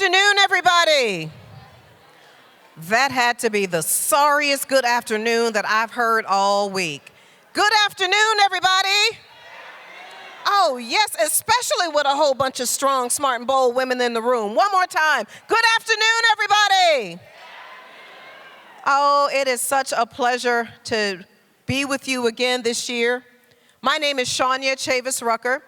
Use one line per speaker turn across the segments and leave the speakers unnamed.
afternoon, everybody. That had to be the sorriest good afternoon that I've heard all week. Good afternoon, everybody. Oh, yes, especially with a whole bunch of strong, smart, and bold women in the room. One more time. Good afternoon, everybody. Oh, it is such a pleasure to be with you again this year. My name is Shania Chavis Rucker,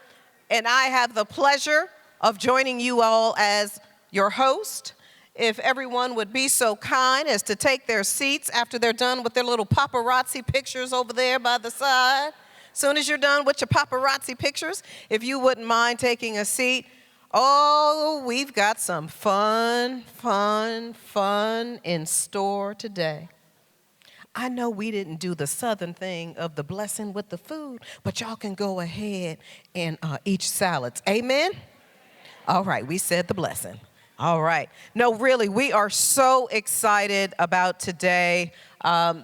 and I have the pleasure of joining you all as your host. If everyone would be so kind as to take their seats after they're done with their little paparazzi pictures over there by the side. Soon as you're done with your paparazzi pictures, if you wouldn't mind taking a seat. Oh, we've got some fun in store today. I know we didn't do the southern thing of the blessing with the food, but y'all can go ahead and eat salads. Amen? All right, we said the blessing. All right. No, really, we are so excited about today.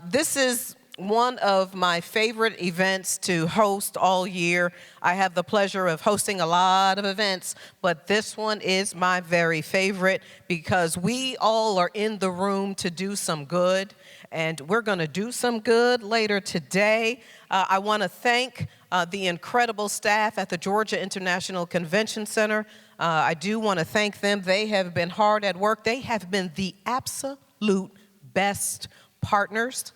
This is one of my favorite events to host all year. I have the pleasure of hosting a lot of events, but this one is my very favorite because we all are in the room to do some good, and we're going to do some good later today. I want to thank the incredible staff at the Georgia International Convention Center. I do want to thank them. They have been hard at work. They have been the absolute best partners.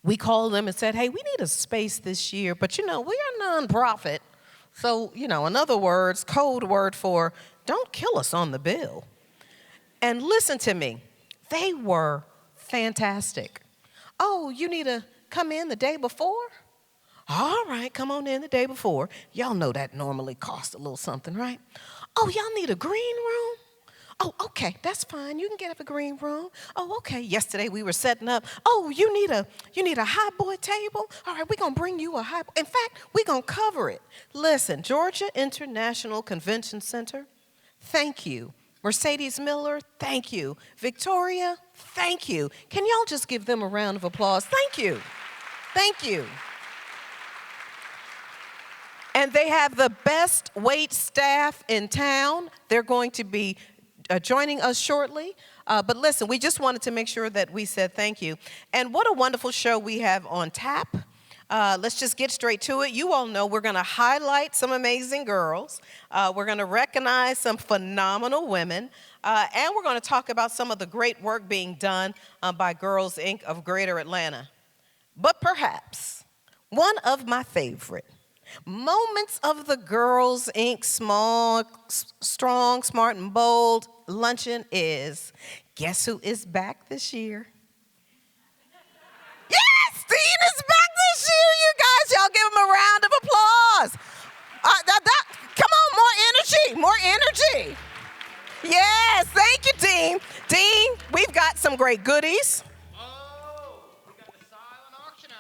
We called them and said, hey, we need a space this year, but we're a nonprofit. So, in other words, code word for don't kill us on the bill. And listen to me, they were fantastic. Oh, you need to come in the day before? All right, come on in the day before. Y'all know that normally costs a little something, right? Oh, y'all need a green room? Oh, okay, that's fine. You can get up a green room. Oh, okay. Yesterday we were setting up. Oh, you need a high boy table? All right, we're going to bring you a high boy. In fact, we're going to cover it. Listen, Georgia International Convention Center, thank you. Mercedes Miller, thank you. Victoria, thank you. Can y'all just give them a round of applause? Thank you. Thank you. And they have the best wait staff in town. They're going to be joining us shortly. But listen, we just wanted to make sure that we said thank you. And what a wonderful show we have on tap. Let's just get straight to it. You all know we're going to highlight some amazing girls. We're going to recognize some phenomenal women. And we're going to talk about some of the great work being done by Girls, Inc. of Greater Atlanta. But perhaps one of my favorite moments of the Girls, Inc. Small, Strong, Smart, and Bold luncheon is, guess who is back this year? Yes, Dean is back this year, you guys. Y'all give him a round of applause. Come on, more energy. Yes, thank you, Dean. Dean, we've got some great goodies.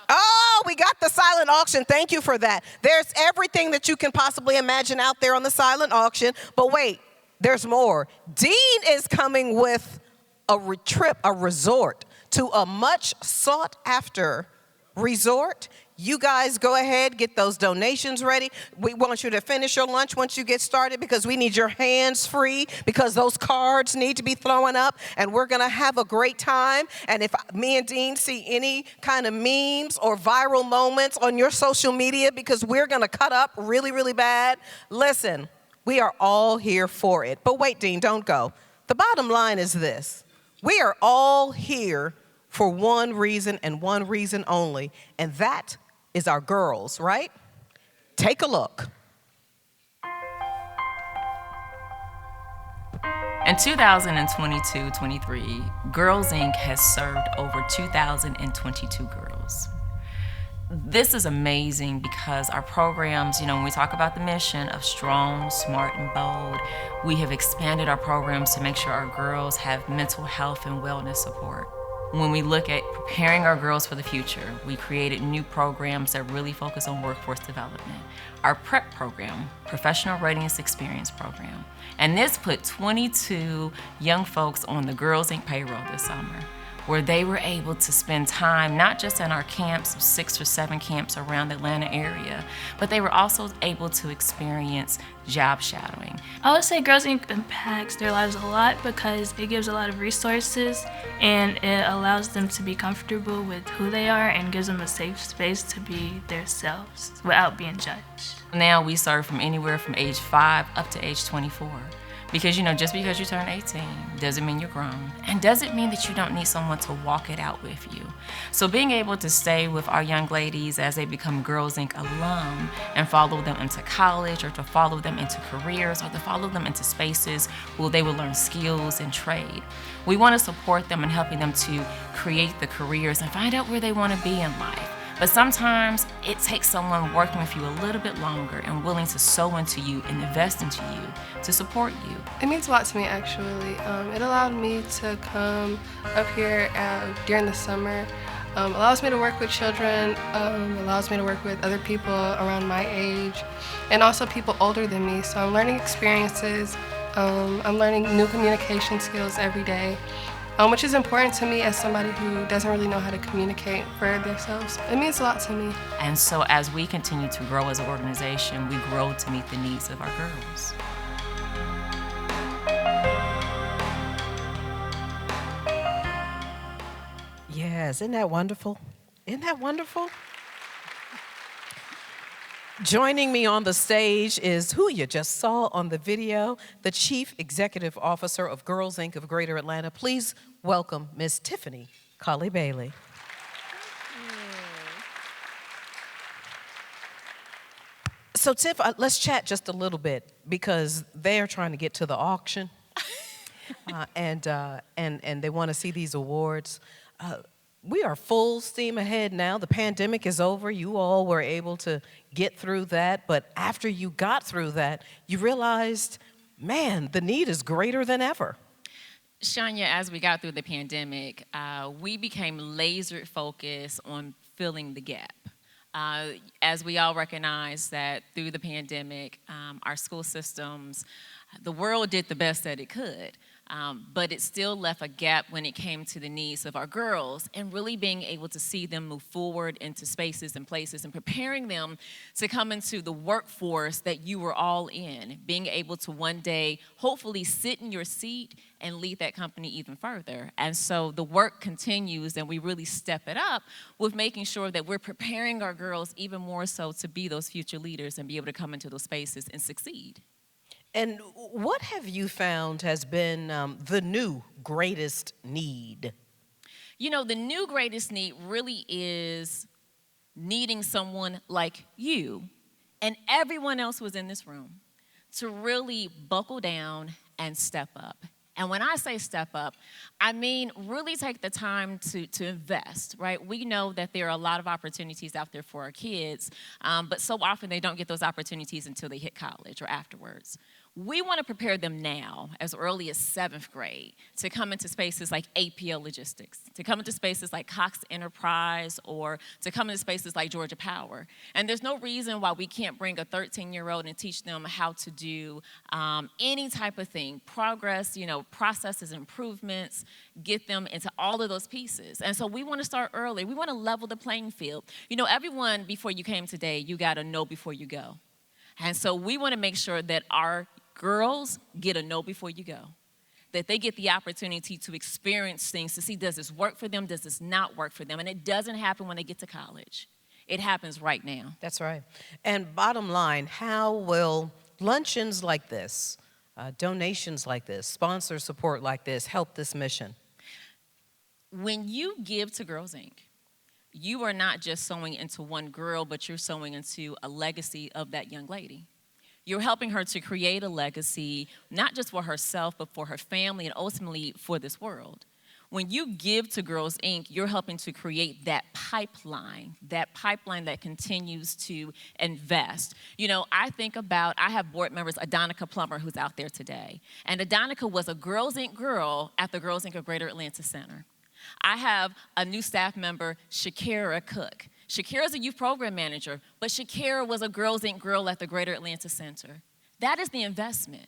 Oh, we got the silent auction. Thank you for that. There's everything that you can possibly imagine out there on the silent auction. But wait, there's more. Dean is coming with a resort to a much sought after resort. You guys go ahead, get those donations ready. We want you to finish your lunch once you get started because we need your hands free because those cards need to be thrown up and we're going to have a great time. And if me and Dean see any kind of memes or viral moments on your social media because we're going to cut up really, really bad, listen, we are all here for it. But wait, Dean, don't go. The bottom line is this. We are all here for one reason and one reason only, and that is our girls, right? Take a look.
In 2022-23, Girls Inc. has served over 2,022 girls. This is amazing because our programs, when we talk about the mission of strong, smart, and bold, we have expanded our programs to make sure our girls have mental health and wellness support. When we look at preparing our girls for the future, we created new programs that really focus on workforce development. Our PREP program, Professional Readiness Experience program, and this put 22 young folks on the Girls Inc. payroll this summer. where they were able to spend time not just in our camps, 6 or 7 camps around the Atlanta area, but they were also able to experience job shadowing.
I would say Girls Inc. impacts their lives a lot because it gives a lot of resources and it allows them to be comfortable with who they are and gives them a safe space to be themselves without being judged.
Now we serve from anywhere from age 5 up to age 24. Because, just because you turn 18 doesn't mean you're grown, and doesn't mean that you don't need someone to walk it out with you. So being able to stay with our young ladies as they become Girls Inc. alum and follow them into college, or to follow them into careers, or to follow them into spaces where they will learn skills and trade. We want to support them in helping them to create the careers and find out where they want to be in life. But sometimes it takes someone working with you a little bit longer and willing to sow into you and invest into you to support you.
It means a lot to me, actually. It allowed me to come up here during the summer. Allows me to work with children, allows me to work with other people around my age, and also people older than me. So I'm learning experiences, I'm learning new communication skills every day. Which is important to me as somebody who doesn't really know how to communicate for themselves. It means a lot to me.
And so as we continue to grow as an organization, we grow to meet the needs of our girls.
Yes, isn't that wonderful? Isn't that wonderful? Joining me on the stage is who you just saw on the video, the Chief Executive Officer of Girls Inc. of Greater Atlanta. Please welcome Miss Tiffany Colley-Bailey. So Tiff, let's chat just a little bit because they are trying to get to the auction, and they want to see these awards. We are full steam ahead now. The pandemic is over. You all were able to get through that. But after you got through that, you realized, man, the need is greater than ever.
Shania, as we got through the pandemic, we became laser focused on filling the gap. As we all recognize that through the pandemic, our school systems, the world did the best that it could. But it still left a gap when it came to the needs of our girls and really being able to see them move forward into spaces and places and preparing them to come into the workforce that you were all in, being able to one day hopefully sit in your seat and lead that company even further. And so the work continues and we really step it up with making sure that we're preparing our girls even more so to be those future leaders and be able to come into those spaces and succeed.
And what have you found has been the new greatest need?
The new greatest need really is needing someone like you and everyone else who was in this room to really buckle down and step up. And when I say step up, I mean really take the time to invest, right? We know that there are a lot of opportunities out there for our kids, but so often they don't get those opportunities until they hit college or afterwards. We want to prepare them now, as early as 7th grade, to come into spaces like APL Logistics, to come into spaces like Cox Enterprise, or to come into spaces like Georgia Power. And there's no reason why we can't bring a 13-year-old and teach them how to do any type of thing, progress, processes, improvements, get them into all of those pieces. And so we want to start early. We want to level the playing field. Everyone, before you came today, you got to know before you go. And so we want to make sure that our girls get a know before you go, that they get the opportunity to experience things, to see, does this work for them, does this not work for them? And it doesn't happen when they get to college. It happens right now.
That's right. And bottom line, how will luncheons like this, donations like this, sponsor support like this help this mission?
When you give to Girls Inc., you are not just sowing into one girl, but you're sowing into a legacy of that young lady. You're helping her to create a legacy, not just for herself, but for her family and ultimately for this world. When you give to Girls Inc., you're helping to create that pipeline that continues to invest. I have board members, Adonica Plummer, who's out there today. And Adonica was a Girls Inc. girl at the Girls Inc. of Greater Atlanta Center. I have a new staff member, Shakira Cook. Shakira's a youth program manager, but Shakira was a Girls Inc. girl at the Greater Atlanta Center. That is the investment.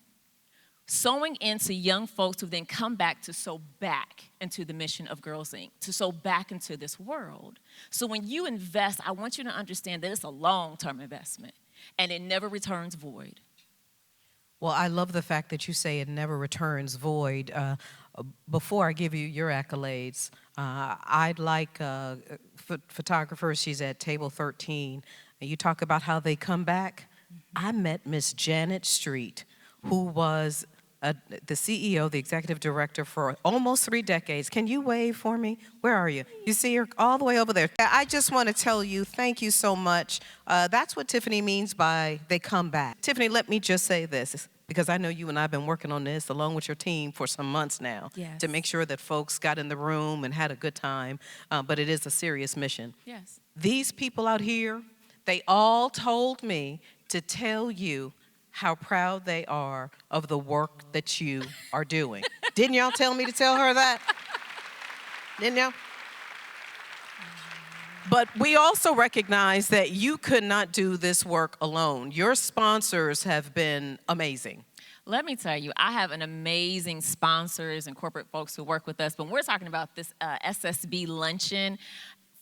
sowing into young folks who then come back to sow back into the mission of Girls Inc., to sow back into this world. So when you invest, I want you to understand that it's a long-term investment, and it never returns void.
Well, I love the fact that you say it never returns void. Before I give you your accolades, I'd like photographers, she's at table 13, and you talk about how they come back. I met Miss Janet Street, who was the CEO, the executive director for almost 3 decades. Can you wave for me? Where are you? You see her all the way over there. I just want to tell you, thank you so much. That's what Tiffany means by they come back. Tiffany, let me just say this, because I know you and I have been working on this along with your team for some months now,
Yes.
to make sure that folks got in the room and had a good time, but it is a serious mission.
Yes.
These people out here, they all told me to tell you how proud they are of the work that you are doing. Didn't y'all tell me to tell her that? Didn't y'all? But we also recognize that you could not do this work alone. Your sponsors have been amazing.
Let me tell you, I have an amazing sponsors and corporate folks who work with us, but we're talking about this SSB luncheon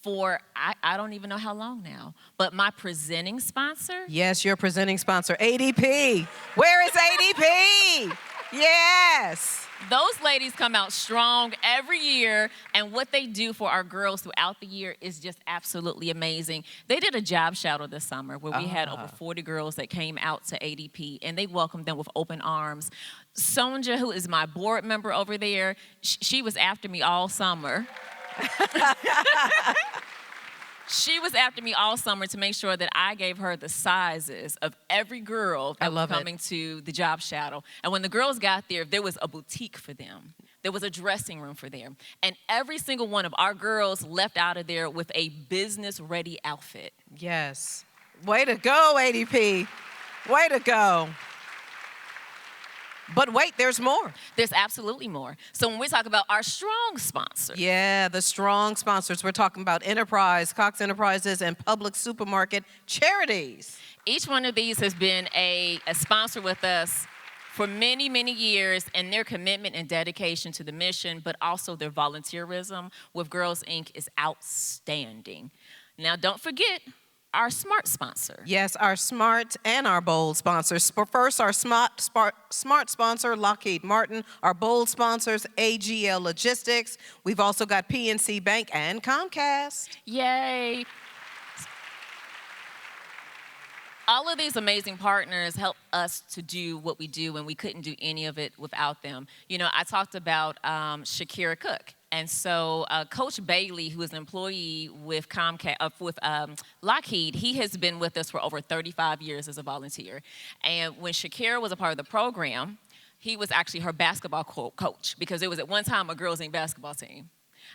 for, I don't even know how long now, but my presenting sponsor.
Yes, your presenting sponsor, ADP. Where is ADP? Yes.
Those ladies come out strong every year, and what they do for our girls throughout the year is just absolutely amazing. They did a job shadow this summer where we had over 40 girls that came out to ADP, and they welcomed them with open arms. Sonja, who is my board member over there, she was after me all summer. She was after me all summer to make sure that I gave her the sizes of every girl that was coming to the job shadow. And when the girls got there, there was a boutique for them. There was a dressing room for them. And every single one of our girls left out of there with a business-ready outfit.
Yes. Way to go, ADP. Way to go. But wait, there's more.
There's absolutely more. So when we talk about our strong sponsors.
Yeah, the strong sponsors. We're talking about Enterprise, Cox Enterprises, and Public Supermarket Charities.
Each one of these has been a sponsor with us for many, many years, and their commitment and dedication to the mission, but also their volunteerism with Girls Inc. is outstanding. Now, don't forget our smart sponsor.
Yes, our smart and our bold sponsors. First, our smart sponsor, Lockheed Martin. Our bold sponsors, AGL Logistics. We've also got PNC Bank and Comcast.
Yay. All of these amazing partners help us to do what we do, and we couldn't do any of it without them. You know, I talked about Shakira Cook. And so Coach Bailey, who is an employee with Lockheed, he has been with us for over 35 years as a volunteer. And when Shakira was a part of the program, he was actually her basketball coach, because it was at one time a Girls Inc. basketball team.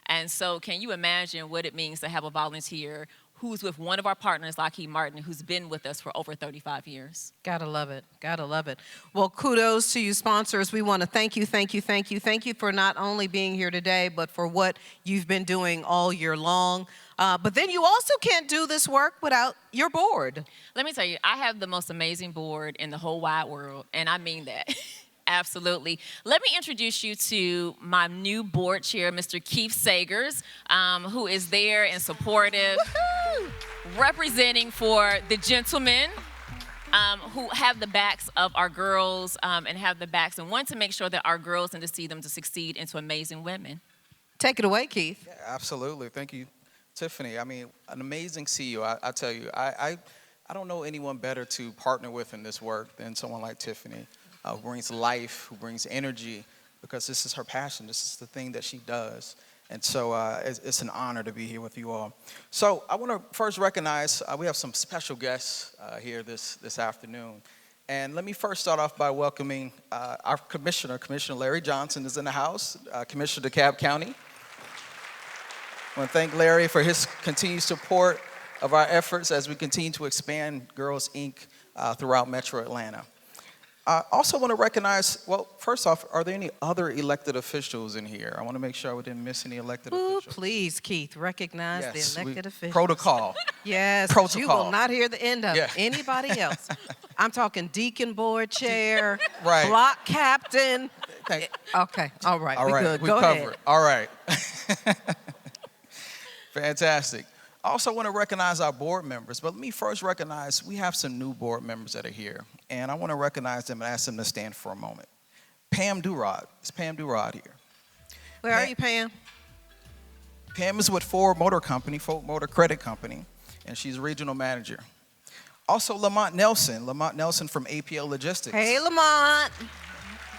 And so can you imagine what it means to have a volunteer who's with one of our partners, Lockheed Martin, who's been with us for over 35 years.
Gotta love it, gotta love it. Well, kudos to you sponsors. We wanna thank you for not only being here today, but for what you've been doing all year long. But then you also can't do this work without your board.
Let me tell you, I have the most amazing board in the whole wide world, and I mean that. Absolutely. Let me introduce you to my new board chair, Mr. Keith Sagers, who is there and supportive, representing for the gentlemen who have the backs of our girls and have the backs and want to make sure that our girls and to see them to succeed into amazing women.
Take it away, Keith.
Yeah, absolutely. Thank you, Tiffany. I mean, an amazing CEO. I tell you, I don't know anyone better to partner with in this work than someone like Tiffany. Who brings life, who brings energy, because this is her passion. This is the thing that she does. And so it's an honor to be here with you all. So I want to first recognize we have some special guests here this afternoon. And let me first start off by welcoming our Commissioner Larry Johnson is in the house, Commissioner of DeKalb County. I want to thank Larry for his continued support of our efforts as we continue to expand Girls Inc. Throughout Metro Atlanta. I also want to recognize, well, first off, are there any other elected officials in here? I want to make sure we didn't miss any elected
Ooh,
officials.
please, Keith, recognize
Yes,
the elected officials.
Protocol.
Yes, 'cause you will
Protocol.
not hear the end of
Yeah.
anybody else. I'm talking deacon board chair,
Right.
block captain.
Thank-
Okay, all right,
All
we
right,
good.
we
Go
covered.
ahead.
All right. Fantastic. I also want to recognize our board members, but let me first recognize we have some new board members that are here, and I want to recognize them and ask them to stand for a moment. Pam Durod. Is Pam Durod here?
Where are you, Pam?
Pam is with Ford Motor Company, Ford Motor Credit Company, and she's regional manager. Also, Lamont Nelson from APL Logistics.
Hey, Lamont.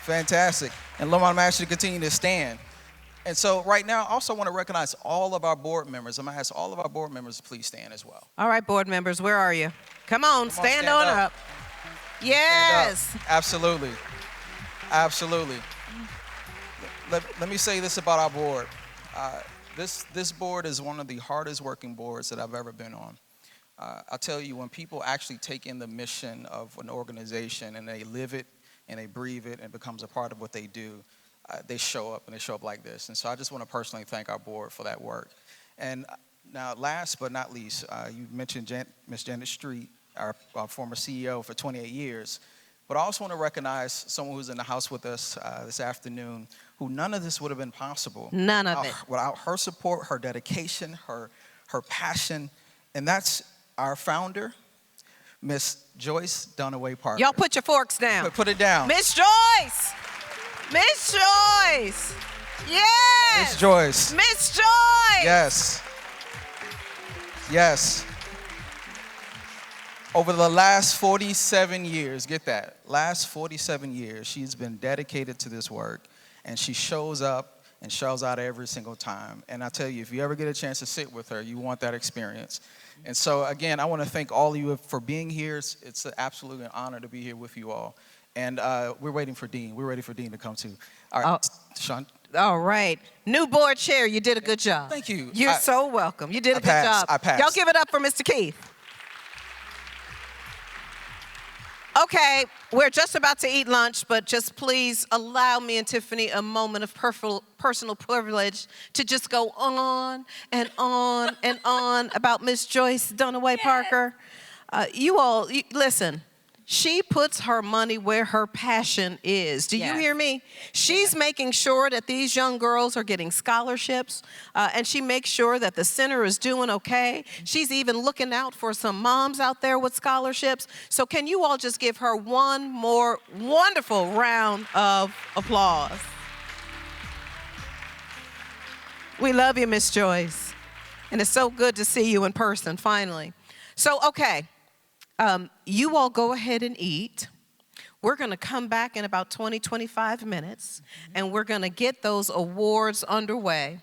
Fantastic. And Lamont, I'm asking you to continue to stand. And so right now, I also want to recognize all of our board members. I'm going to ask all of our board members to please stand as well.
All right, board members, where are you? Come on, stand on up. Yes.
Stand up. Absolutely. Absolutely. Let me say this about our board. This board is one of the hardest working boards that I've ever been on. I'll tell you, when people actually take in the mission of an organization and they live it and they breathe it and it becomes a part of what they do, they show up, and they show up like this. And so I just want to personally thank our board for that work. And now, last but not least, you mentioned Ms. Janet Street, our former CEO for 28 years. But I also want to recognize someone who's in the house with us this afternoon, who none of this would have been possible.
None of it.
Without her support, her dedication, her passion. And that's our founder, Miss Joyce Dunaway Parker.
Y'all put your forks down.
Put it down.
Miss Joyce. Miss Joyce. Yes.
Miss Joyce.
Miss Joyce.
Yes. Yes. Over the last 47 years, get that, last 47 years, she's been dedicated to this work, and she shows up and shows out every single time. And I tell you, if you ever get a chance to sit with her, you want that experience. And so, again, I want to thank all of you for being here. It's absolutely an honor to be here with you all. And we're waiting for Dean. We're ready for Dean to come too. All right, Sean.
All right. New board chair, you did a good job.
Thank you.
You're so welcome. You did a good job.
I passed.
Y'all give it up for Mr. Keith. Okay, we're just about to eat lunch, but just please allow me and Tiffany a moment of personal privilege to just go on and on and on about Miss Joyce Dunaway Parker. You all, listen. She puts her money where her passion is. Do you hear me? She's making sure that these young girls are getting scholarships, and she makes sure that the center is doing okay. She's even looking out for some moms out there with scholarships. So can you all just give her one more wonderful round of applause? We love you, Miss Joyce. And it's so good to see you in person, finally. So, okay. You all go ahead and eat. We're going to come back in about 20, 25 minutes, and we're going to get those awards underway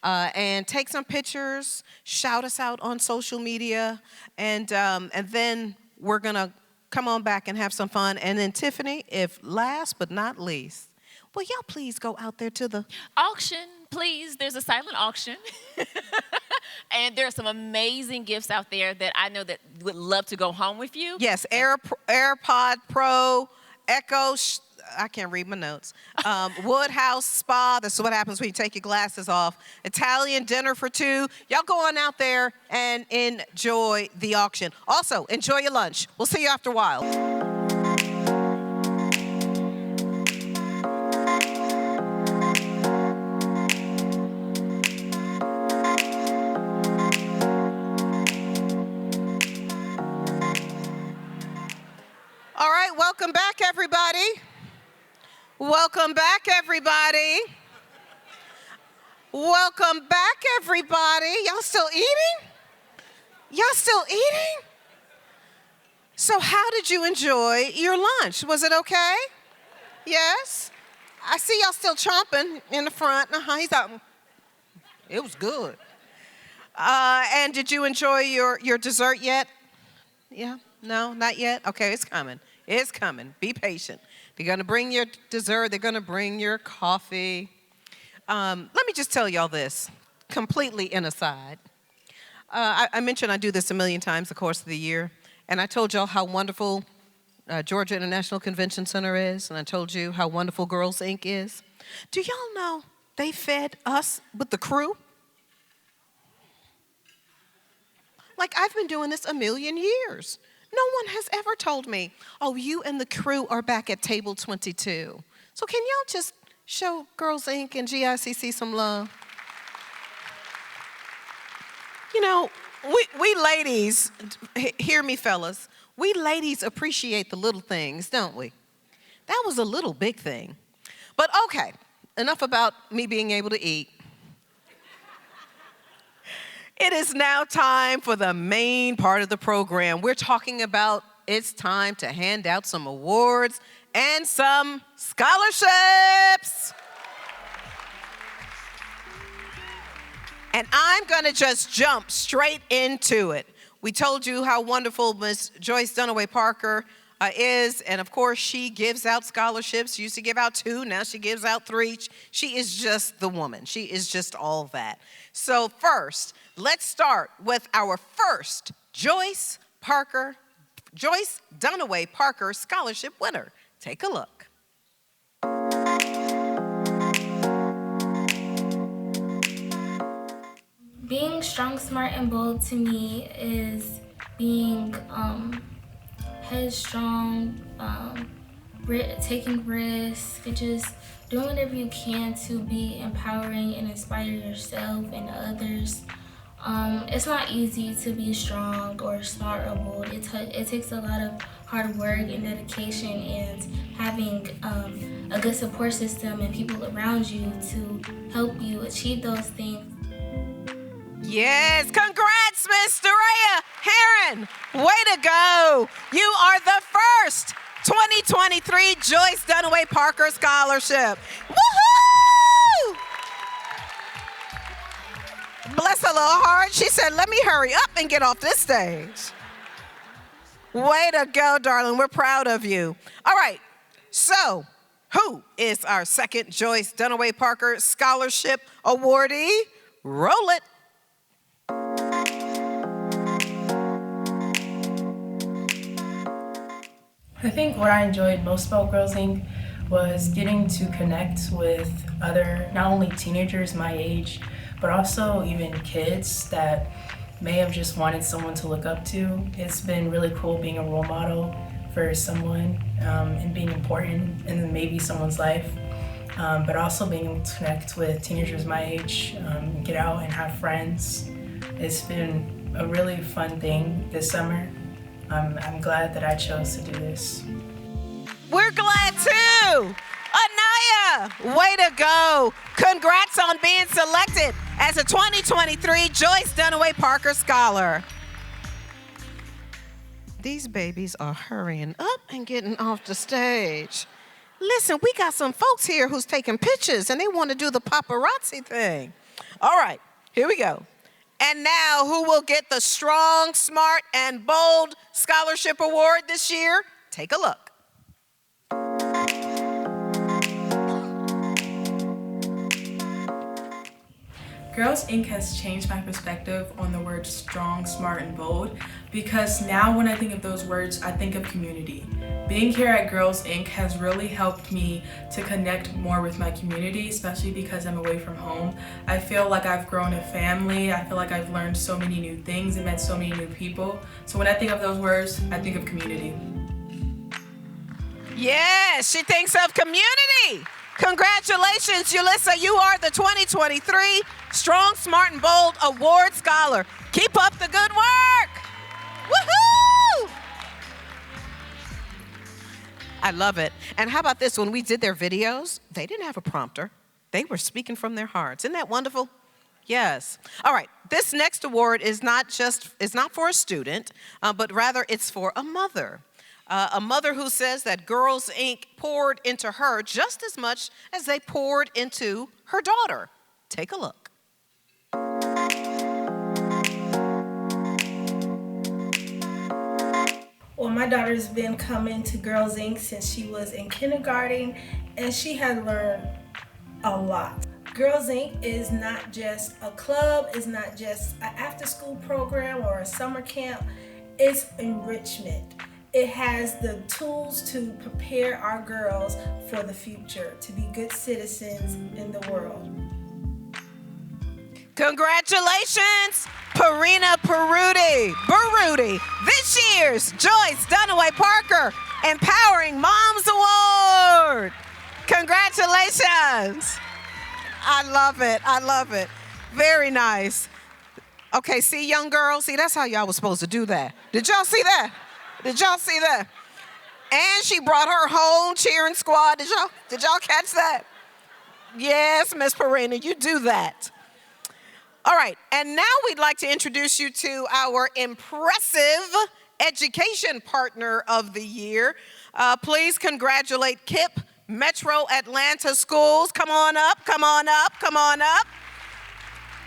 and take some pictures, shout us out on social media, and then we're going to come on back and have some fun. And then, Tiffany, if last but not least, will y'all please go out there to the
Auction, please. There's a silent auction. And there are some amazing gifts out there that I know that would love to go home with you.
Yes, AirPod Pro, Echo, I can't read my notes. Woodhouse Spa, this is what happens when you take your glasses off. Italian dinner for two. Y'all go on out there and enjoy the auction. Also, enjoy your lunch. We'll see you after a while. All right, welcome back, everybody. Welcome back, everybody. Welcome back, everybody. Y'all still eating? Y'all still eating? So how did you enjoy your lunch? Was it okay? Yes? I see y'all still chomping in the front. He's out. It was good. And did you enjoy your dessert yet? Yeah? No, not yet? Okay, it's coming. It's coming. Be patient. They're going to bring your dessert. They're going to bring your coffee. Let me just tell y'all this, completely in aside. I mentioned I do this a million times the course of the year, and I told y'all how wonderful Georgia International Convention Center is, and I told you how wonderful Girls Inc. is. Do y'all know they fed us with the crew? Like, I've been doing this a million years. No one has ever told me, oh, you and the crew are back at table 22. So can y'all just show Girls Inc. and GICC some love? You know, we ladies, hear me fellas, we ladies appreciate the little things, don't we? That was a little big thing. But okay, enough about me being able to eat. It is now time for the main part of the program. We're talking about it's time to hand out some awards and some scholarships. And I'm going to just jump straight into it. We told you how wonderful Miss Joyce Dunaway Parker is, and of course she gives out scholarships. She used to give out 2, now she gives out 3. She is just the woman. She is just all that. So first, let's start with our first Joyce Dunaway Parker Scholarship winner. Take a look.
Being strong, smart, and bold to me is being headstrong, taking risks, just doing whatever you can to be empowering and inspire yourself and others. It's not easy to be strong or smart or bold. It takes a lot of hard work and dedication and having a good support system and people around you to help you achieve those things.
Yes, congrats, Miss Dorea Heron. Way to go. You are the first 2023 Joyce Dunaway Parker Scholarship. Woohoo! Bless her little heart. She said, let me hurry up and get off this stage. Way to go, darling. We're proud of you. All right, so who is our second Joyce Dunaway Parker Scholarship awardee? Roll it.
I think what I enjoyed most about Girls Inc. was getting to connect with other, not only teenagers my age, but also even kids that may have just wanted someone to look up to. It's been really cool being a role model for someone and being important in maybe someone's life, but also being able to connect with teenagers my age, get out and have friends. It's been a really fun thing this summer. I'm glad that I chose to do this.
We're glad too. Anaya, way to go. Congrats on being selected as a 2023 Joyce Dunaway Parker Scholar. These babies are hurrying up and getting off the stage. Listen, we got some folks here who's taking pictures and they want to do the paparazzi thing. All right, here we go. And now, who will get the Strong, Smart, and Bold Scholarship Award this year? Take a look.
Girls Inc. has changed my perspective on the words strong, smart, and bold because now when I think of those words, I think of community. Being here at Girls Inc. has really helped me to connect more with my community, especially because I'm away from home. I feel like I've grown a family. I feel like I've learned so many new things and met so many new people. So when I think of those words, I think of community.
Yes, she thinks of community. Congratulations, Yulissa. You are the 2023 Strong, Smart, and Bold Award Scholar. Keep up the good work. Woohoo! I love it. And how about this? When we did their videos, they didn't have a prompter. They were speaking from their hearts. Isn't that wonderful? Yes. All right. This next award is not for a student, but rather it's for a mother. A mother who says that Girls Inc. poured into her just as much as they poured into her daughter. Take a look.
Well, my daughter's been coming to Girls Inc. since she was in kindergarten, and she has learned a lot. Girls Inc. is not just a club, it's not just an after-school program or a summer camp, it's enrichment. It has the tools to prepare our girls for the future, to be good citizens in the world.
Congratulations, Parina Baruti, this year's Joyce Dunaway Parker Empowering Moms Award. Congratulations. I love it. Very nice. Okay, see, young girls, see, that's how y'all was supposed to do that. Did y'all see that? And she brought her whole cheering squad. Did y'all catch that? Yes, Miss Parina, you do that. All right, and now we'd like to introduce you to our impressive education partner of the year. Please congratulate KIPP Metro Atlanta Schools. Come on up.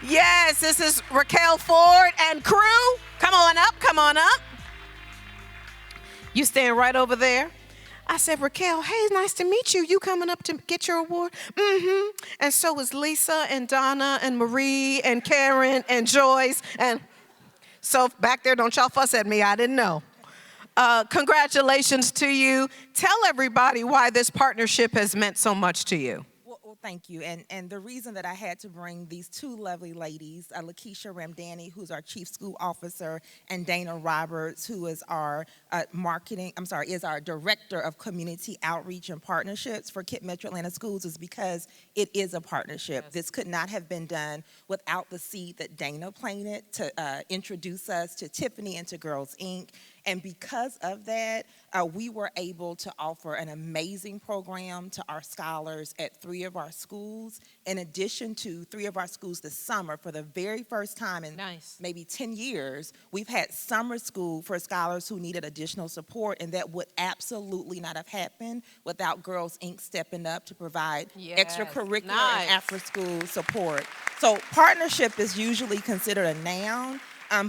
Yes, this is Raquel Ford and crew. Come on up. You stand right over there. I said, Raquel, hey, nice to meet you. You coming up to get your award? Mm-hmm. And so is Lisa and Donna and Marie and Karen and Joyce. And so back there, don't y'all fuss at me. I didn't know. Congratulations to you. Tell everybody why this partnership has meant so much to you.
Well, thank you. And the reason that I had to bring these two lovely ladies, Lakeisha Ramdani, who's our Chief School Officer, and Dana Roberts, who is our is our Director of Community Outreach and Partnerships for KIPP Metro Atlanta Schools, is because it is a partnership. Yes. This could not have been done without the seed that Dana planted to introduce us to Tiffany and to Girls Inc. And because of that, we were able to offer an amazing program to our scholars at 3 of our schools, in addition to 3 of our schools this summer. For the very first time in maybe 10 years, we've had summer school for scholars who needed additional support, and that would absolutely not have happened without Girls Inc. stepping up to provide extracurricular and after-school support. So partnership is usually considered a noun,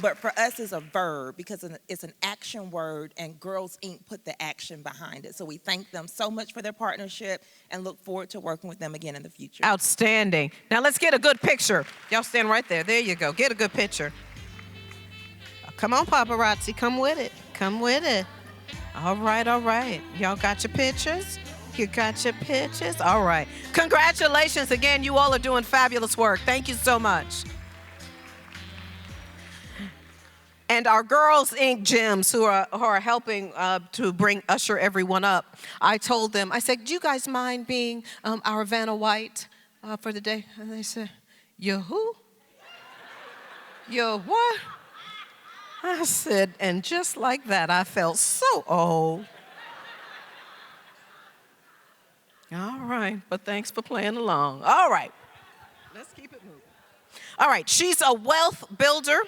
but for us it's a verb because it's an action word, and Girls Inc. put the action behind it. So we thank them so much for their partnership and look forward to working with them again in the future.
Outstanding. Now let's get a good picture. Y'all stand right there. There you go. Get a good picture. Come on, paparazzi. Come with it. All right. Y'all got your pictures? You got your pictures? All right. Congratulations again. You all are doing fabulous work. Thank you so much. And our Girls Inc. gyms who are helping to usher everyone up, I told them, I said, do you guys mind being our Vanna White for the day? And they said, you who? You what? I said, and just like that, I felt so old. All right, but thanks for playing along. All right, let's keep it moving. All right, she's a wealth builder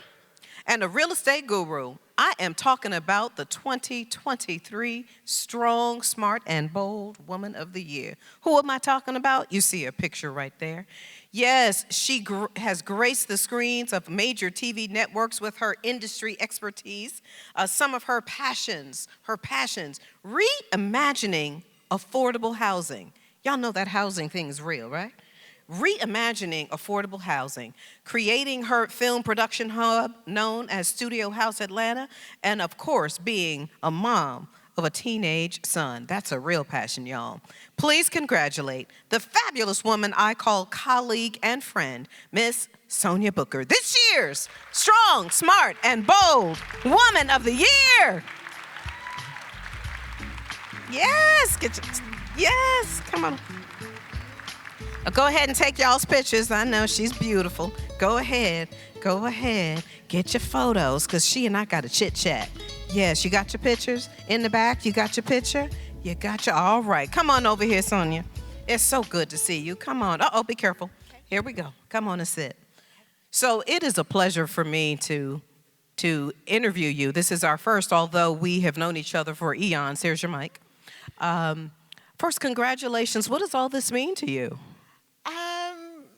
and a real estate guru. I am talking about the 2023 Strong, Smart, and Bold Woman of the Year. Who am I talking about? You see a picture right there. Yes, she has graced the screens of major TV networks with her industry expertise. Some of her passions, reimagining affordable housing. Y'all know that housing thing is real, right? Reimagining affordable housing, creating her film production hub known as Studio House Atlanta, and of course, being a mom of a teenage son. That's a real passion, y'all. Please congratulate the fabulous woman I call colleague and friend, Miss Sonia Booker, this year's Strong, Smart, and Bold Woman of the Year. Yes, come on. Go ahead and take y'all's pictures. I know she's beautiful. Go ahead. Get your photos, because she and I got a chit chat. Yes, you got your pictures in the back? You got your picture? All right. Come on over here, Sonia. It's so good to see you. Come on. Uh-oh, be careful. Here we go. Come on and sit. So it is a pleasure for me to interview you. This is our first, although we have known each other for eons. Here's your mic. First, congratulations. What does all this mean to you?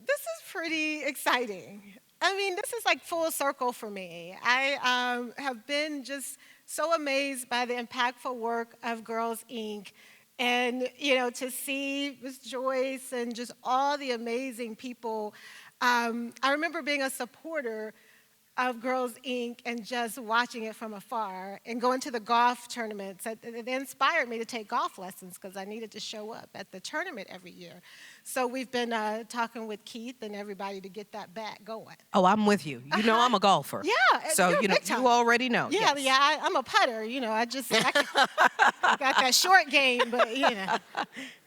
This is pretty exciting. I mean, this is like full circle for me. I have been just so amazed by the impactful work of Girls Inc. And, to see Ms. Joyce and just all the amazing people. I remember being a supporter of Girls Inc. and just watching it from afar and going to the golf tournaments. It inspired me to take golf lessons because I needed to show up at the tournament every year. So we've been talking with Keith and everybody to get that back going.
Oh, I'm with you. You know I'm a golfer.
Yeah.
So,
you're
you know,
big time.
you already know.
Yeah,
yes.
yeah, I'm a putter. You know, I got that short game, but, you know.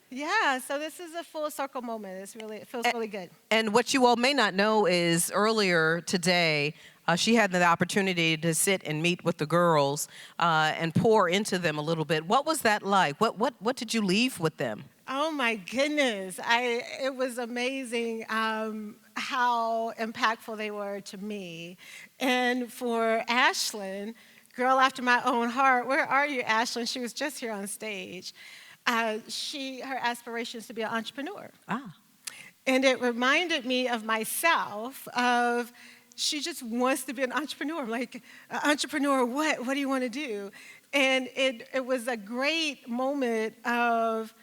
Yeah, so this is a full circle moment. It feels really good.
And what you all may not know is earlier today, she had the opportunity to sit and meet with the girls and pour into them a little bit. What was that like? What did you leave with them?
Oh my goodness, it was amazing how impactful they were to me. And for Ashlyn, girl after my own heart, where are you, Ashlyn? She was just here on stage. Her aspiration is to be an entrepreneur.
Ah.
And it reminded me of myself, she just wants to be an entrepreneur. I'm like, entrepreneur, what? What do you want to do? And it was a great moment of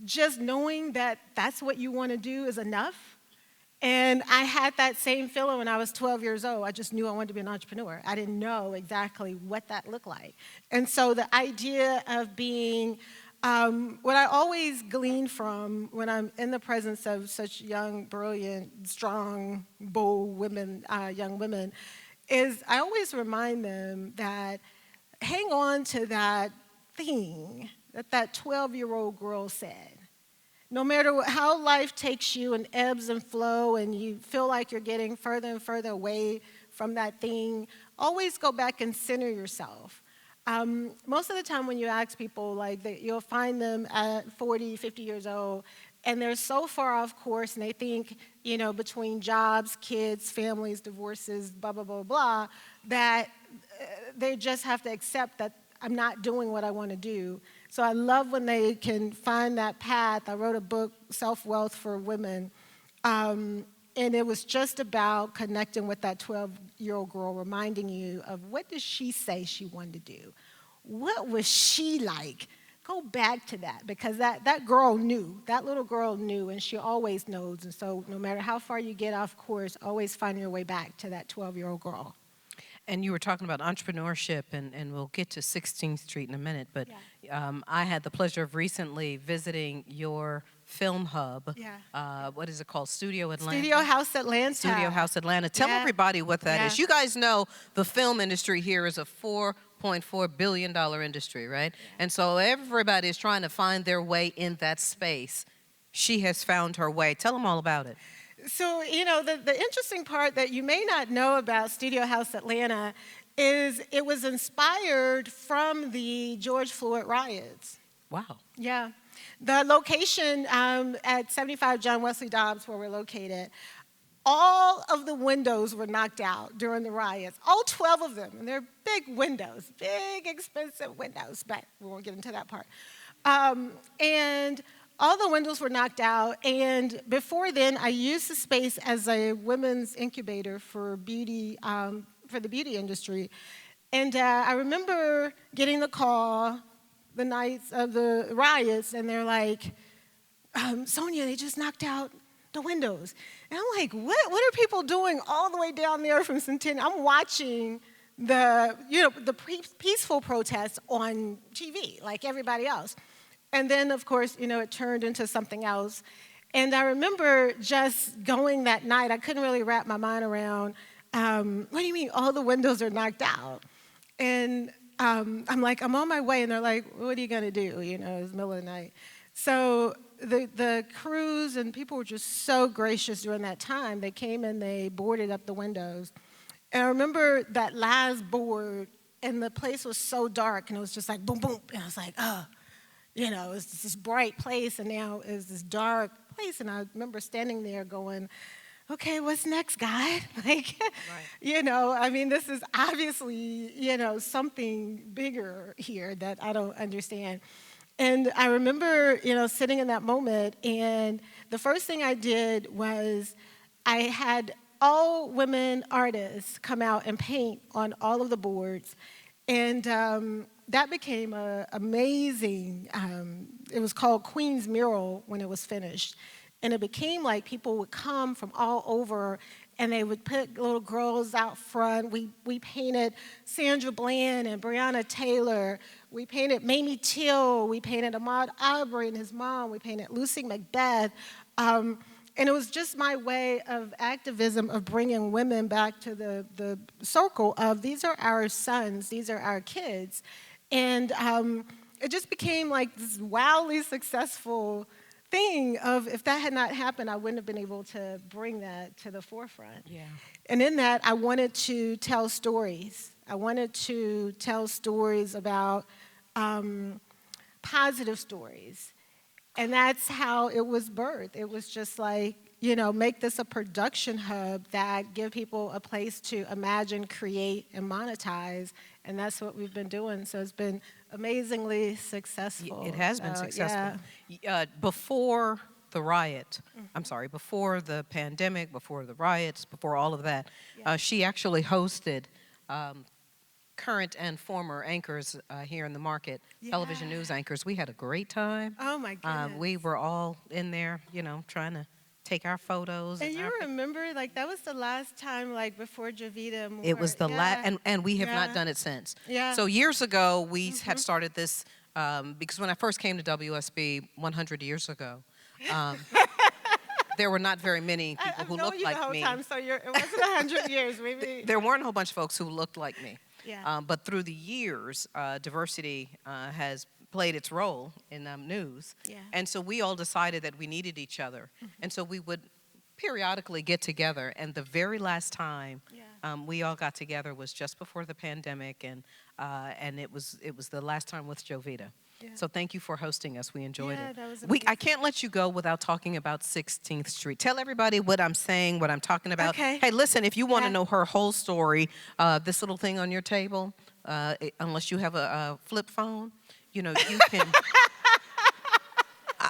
just knowing that that's what you want to do is enough. And I had that same feeling when I was 12 years old. I just knew I wanted to be an entrepreneur. I didn't know exactly what that looked like. And so the idea of being what I always glean from when I'm in the presence of such young, brilliant, strong, bold women, young women, is I always remind them that hang on to that thing that 12-year-old girl said. No matter how life takes you and ebbs and flow and you feel like you're getting further and further away from that thing, always go back and center yourself. Most of the time when you ask people, you'll find them at 40, 50 years old, and they're so far off course, and they think, you know, between jobs, kids, families, divorces, blah, blah, blah, blah, that they just have to accept that I'm not doing what I want to do. So I love when they can find that path. I wrote a book, Self-Wealth for Women, and it was just about connecting with that 12-year-old girl, reminding you of what did she say she wanted to do? What was she like? Go back to that, because that girl knew. That little girl knew, and she always knows. And so no matter how far you get off course, always find your way back to that 12-year-old girl.
And you were talking about entrepreneurship, and we'll get to 16th Street in a minute, but I had the pleasure of recently visiting your film hub.
Yeah.
What is it called? Studio Atlanta?
Studio House Atlanta.
Studio House Atlanta. Tell everybody what that is. You guys know the film industry here is a $4.4 billion industry, right? Yeah. And so everybody is trying to find their way in that space. She has found her way. Tell them all about it.
So, you know, the interesting part that you may not know about Studio House Atlanta is it was inspired from the George Floyd riots.
Wow.
Yeah. The location at 75 John Wesley Dobbs, where we're located, all of the windows were knocked out during the riots, all 12 of them. And they're big windows, big, expensive windows, but we won't get into that part. And all the windows were knocked out, and before then, I used the space as a women's incubator for beauty, for the beauty industry. And I remember getting the call the nights of the riots, and they're like, Sonia, they just knocked out the windows. And I'm like, what are people doing all the way down there from Centennial? I'm watching the peaceful protests on TV, like everybody else. And then, of course, you know, it turned into something else. And I remember just going that night. I couldn't really wrap my mind around, what do you mean all the windows are knocked out? And I'm like, I'm on my way. And they're like, what are you going to do? You know, it's the middle of the night. So the crews and people were just so gracious during that time. They came and they boarded up the windows. And I remember that last board, and the place was so dark. And it was just like, boom, boom. And I was like, oh. You know, it's this bright place, and now it's this dark place. And I remember standing there going, okay, what's next, God? Like, right. You know, I mean, this is obviously, you know, something bigger here that I don't understand. And I remember, you know, sitting in that moment, and the first thing I did was I had all women artists come out and paint on all of the boards. And that became amazing. It was called Queen's Mural when it was finished. And it became like people would come from all over and they would put little girls out front. We painted Sandra Bland and Breonna Taylor. We painted Mamie Till. We painted Ahmaud Arbery and his mom. We painted Lucy Macbeth. And it was just my way of activism of bringing women back to the circle of these are our sons, these are our kids. And it just became like this wildly successful thing of if that had not happened, I wouldn't have been able to bring that to the forefront.
Yeah.
And in that, I wanted to tell stories. I wanted to tell stories about positive stories. And that's how it was birthed. It was just like, make this a production hub that give people a place to imagine, create, and monetize. And that's what we've been doing. So it's been amazingly successful.
It has been successful. Before the riot, before the pandemic, before the riots, before all of that, she actually hosted current and former anchors here in the market, television news anchors. We had a great time.
Oh, my goodness.
We were all in there, trying to take our photos.
And you remember, that was the last time, before Jovita Moore.
It was the last, and we have not done it since.
Yeah.
So years ago, we had started this, because when I first came to WSB 100 years ago, there were not very many people who looked like me.
Time, so it wasn't 100 years, maybe.
There weren't a whole bunch of folks who looked like me.
Yeah.
But through the years, diversity has played its role in news.
Yeah.
And so we all decided that we needed each other. And so we would periodically get together. And the very last time we all got together was just before the pandemic. And it was the last time with Jovita. Yeah. So thank you for hosting us. We enjoyed it.
That was
I can't let you go without talking about 16th Street. Tell everybody what I'm saying, what I'm talking about.
Okay.
Hey, listen, if you want to know her whole story, this little thing on your table, unless you have a flip phone, you can.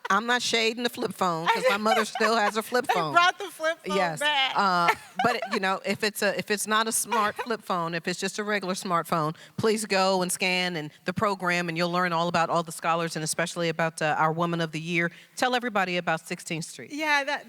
I'm not shading the flip phone because my mother still has a flip phone.
They brought the flip phone back.
But if it's not a smart flip phone, if it's just a regular smartphone, please go and scan the program, and you'll learn all about all the scholars and especially about our Woman of the Year. Tell everybody about 16th Street.
Yeah,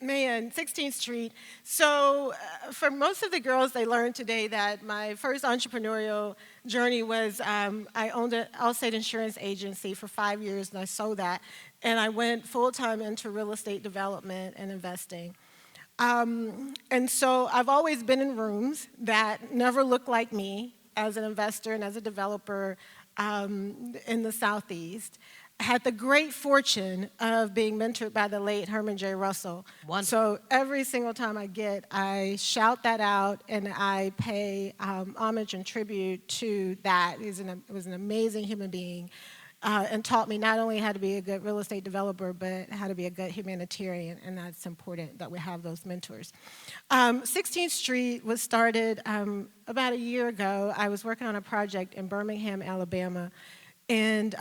Man, 16th Street. So for most of the girls, they learned today that my first entrepreneurial journey was I owned an Allstate insurance agency for 5 years, and I sold that. And I went full-time into real estate development and investing. And so I've always been in rooms that never looked like me as an investor and as a developer in the Southeast. Had the great fortune of being mentored by the late Herman J. Russell.
Wonderful.
So every single time I shout that out and I pay homage and tribute to that. He was an amazing human being and taught me not only how to be a good real estate developer, but how to be a good humanitarian, and that's important that we have those mentors. 16th Street was started about a year ago. I was working on a project in Birmingham, Alabama, and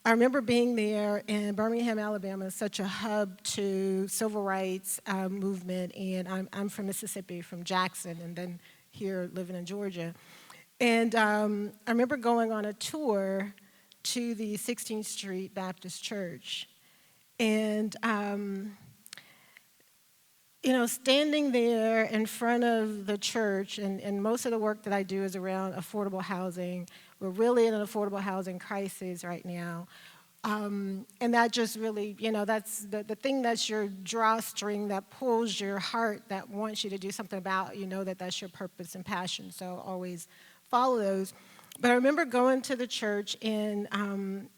I remember being there in Birmingham, Alabama, is such a hub to civil rights movement, and I'm from Mississippi, from Jackson, and then here living in Georgia. And I remember going on a tour to the 16th Street Baptist Church, and standing there in front of the church, and most of the work that I do is around affordable housing. We're really in an affordable housing crisis right now. And that just really, that's the thing that's your drawstring that pulls your heart, that wants you to do something about, that's your purpose and passion. So always follow those. But I remember going to the church and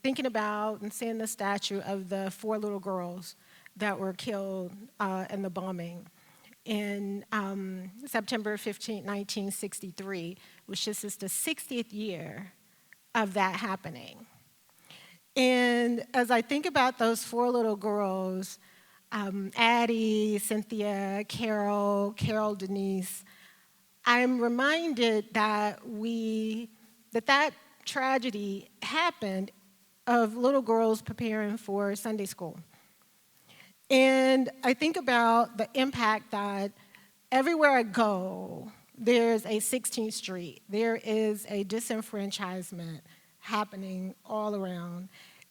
thinking about and seeing the statue of the 4 little girls that were killed in the bombing in September 15, 1963, which is the 60th year of that happening. And as I think about those 4 little girls, Addie, Cynthia, Carol, Denise, I'm reminded that that tragedy happened of little girls preparing for Sunday school. And I think about the impact that everywhere I go, there's a 16th Street. There is a disenfranchisement happening all around.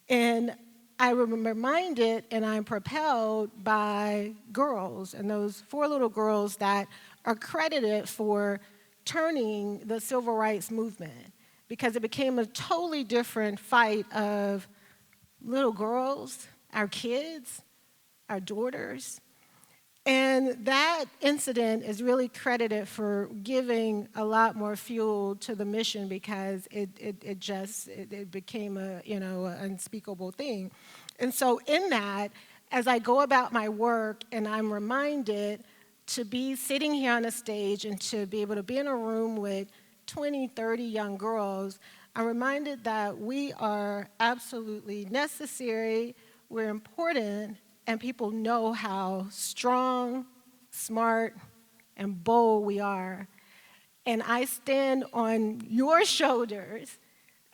And I'm reminded and I'm propelled by girls, and those 4 little girls that are credited for turning the civil rights movement, because it became a totally different fight of little girls, our kids, our daughters. And that incident is really credited for giving a lot more fuel to the mission, because it became a, an unspeakable thing. And so in that, as I go about my work and I'm reminded to be sitting here on a stage and to be able to be in a room with 20, 30 young girls, I'm reminded that we are absolutely necessary, we're important, and people know how strong, smart, and bold we are. And I stand on your shoulders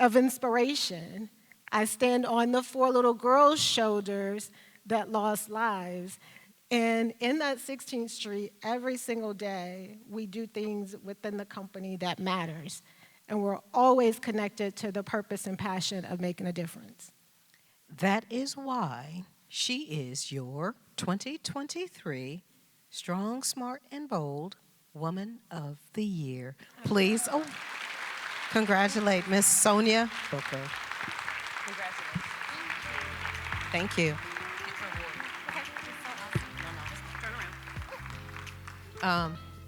of inspiration. I stand on the 4 little girls' shoulders that lost lives. And in that 16th Street, every single day, we do things within the company that matters. And we're always connected to the purpose and passion of making a difference.
That is why she is your 2023 Strong, Smart, and Bold Woman of the Year. Please congratulate Miss Sonia Booker. Congratulations. Thank you.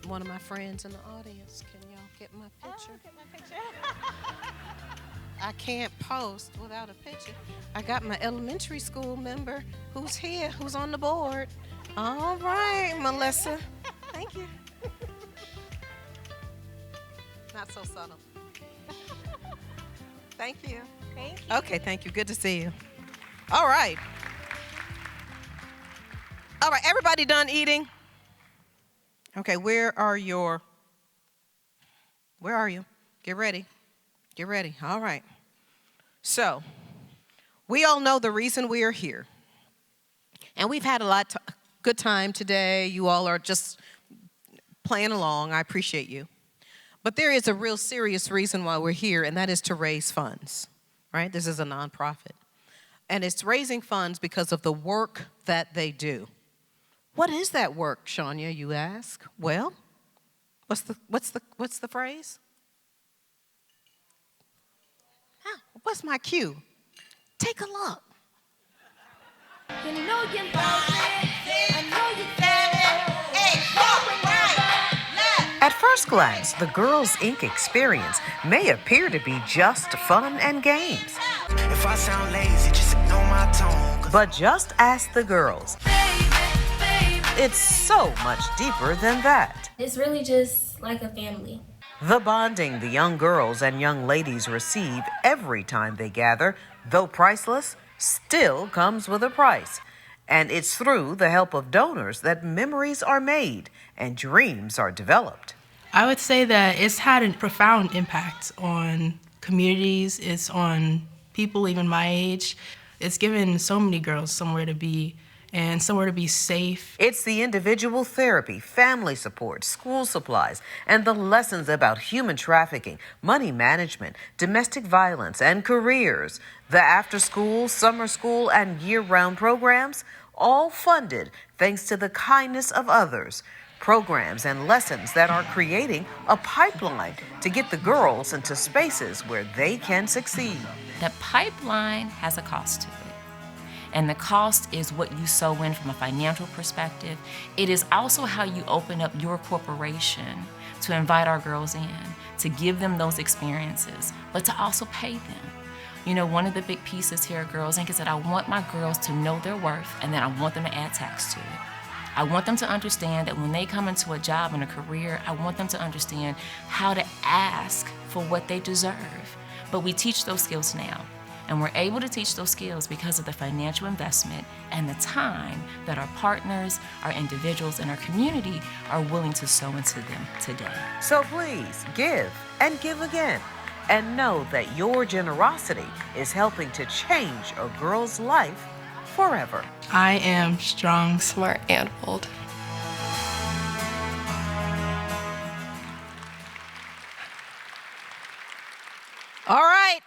One of my friends in the audience, can y'all get my picture?
Get my picture.
I can't post without a picture. I got my elementary school member who's here, who's on the board. All right, Melissa. Thank you. Not so subtle. Thank you.
Thank you.
Okay, thank you. Good to see you. All right. All right, everybody done eating? Okay, where are you? Get ready. Get ready. All right. So, we all know the reason we are here. And we've had a good time today. You all are just playing along. I appreciate you. But there is a real serious reason why we're here, and that is to raise funds, right? This is a nonprofit. And it's raising funds because of the work that they do. What is that work, Shania, you ask? Well, what's the phrase? What's my cue? Take a look.
You know you love it. I know you
At first glance, the Girls Inc. experience may appear to be just fun and games.
If I sound lazy, just ignore my tone.
But just ask the girls. It's so much deeper than that.
It's really just like a family.
The bonding the young girls and young ladies receive every time they gather, though priceless, still comes with a price. And it's through the help of donors that memories are made and dreams are developed.
I would say that it's had a profound impact on communities. It's on people even my age. It's given so many girls somewhere to be and somewhere to be safe.
It's the individual therapy, family support, school supplies, and the lessons about human trafficking, money management, domestic violence, and careers. The after-school, summer school, and year-round programs, all funded thanks to the kindness of others. Programs and lessons that are creating a pipeline to get the girls into spaces where they can succeed.
The pipeline has a cost to it. And the cost is what you sow in from a financial perspective. It is also how you open up your corporation to invite our girls in, to give them those experiences, but to also pay them. You know, one of the big pieces here at Girls Inc. is that I want my girls to know their worth, and then I want them to add tax to it. I want them to understand that when they come into a job and a career, I want them to understand how to ask for what they deserve. But we teach those skills now. And we're able to teach those skills because of the financial investment and the time that our partners, our individuals, and our community are willing to sow into them today.
So please give and give again. And know that your generosity is helping to change a girl's life forever.
I am strong,
Smart, and bold.
All right.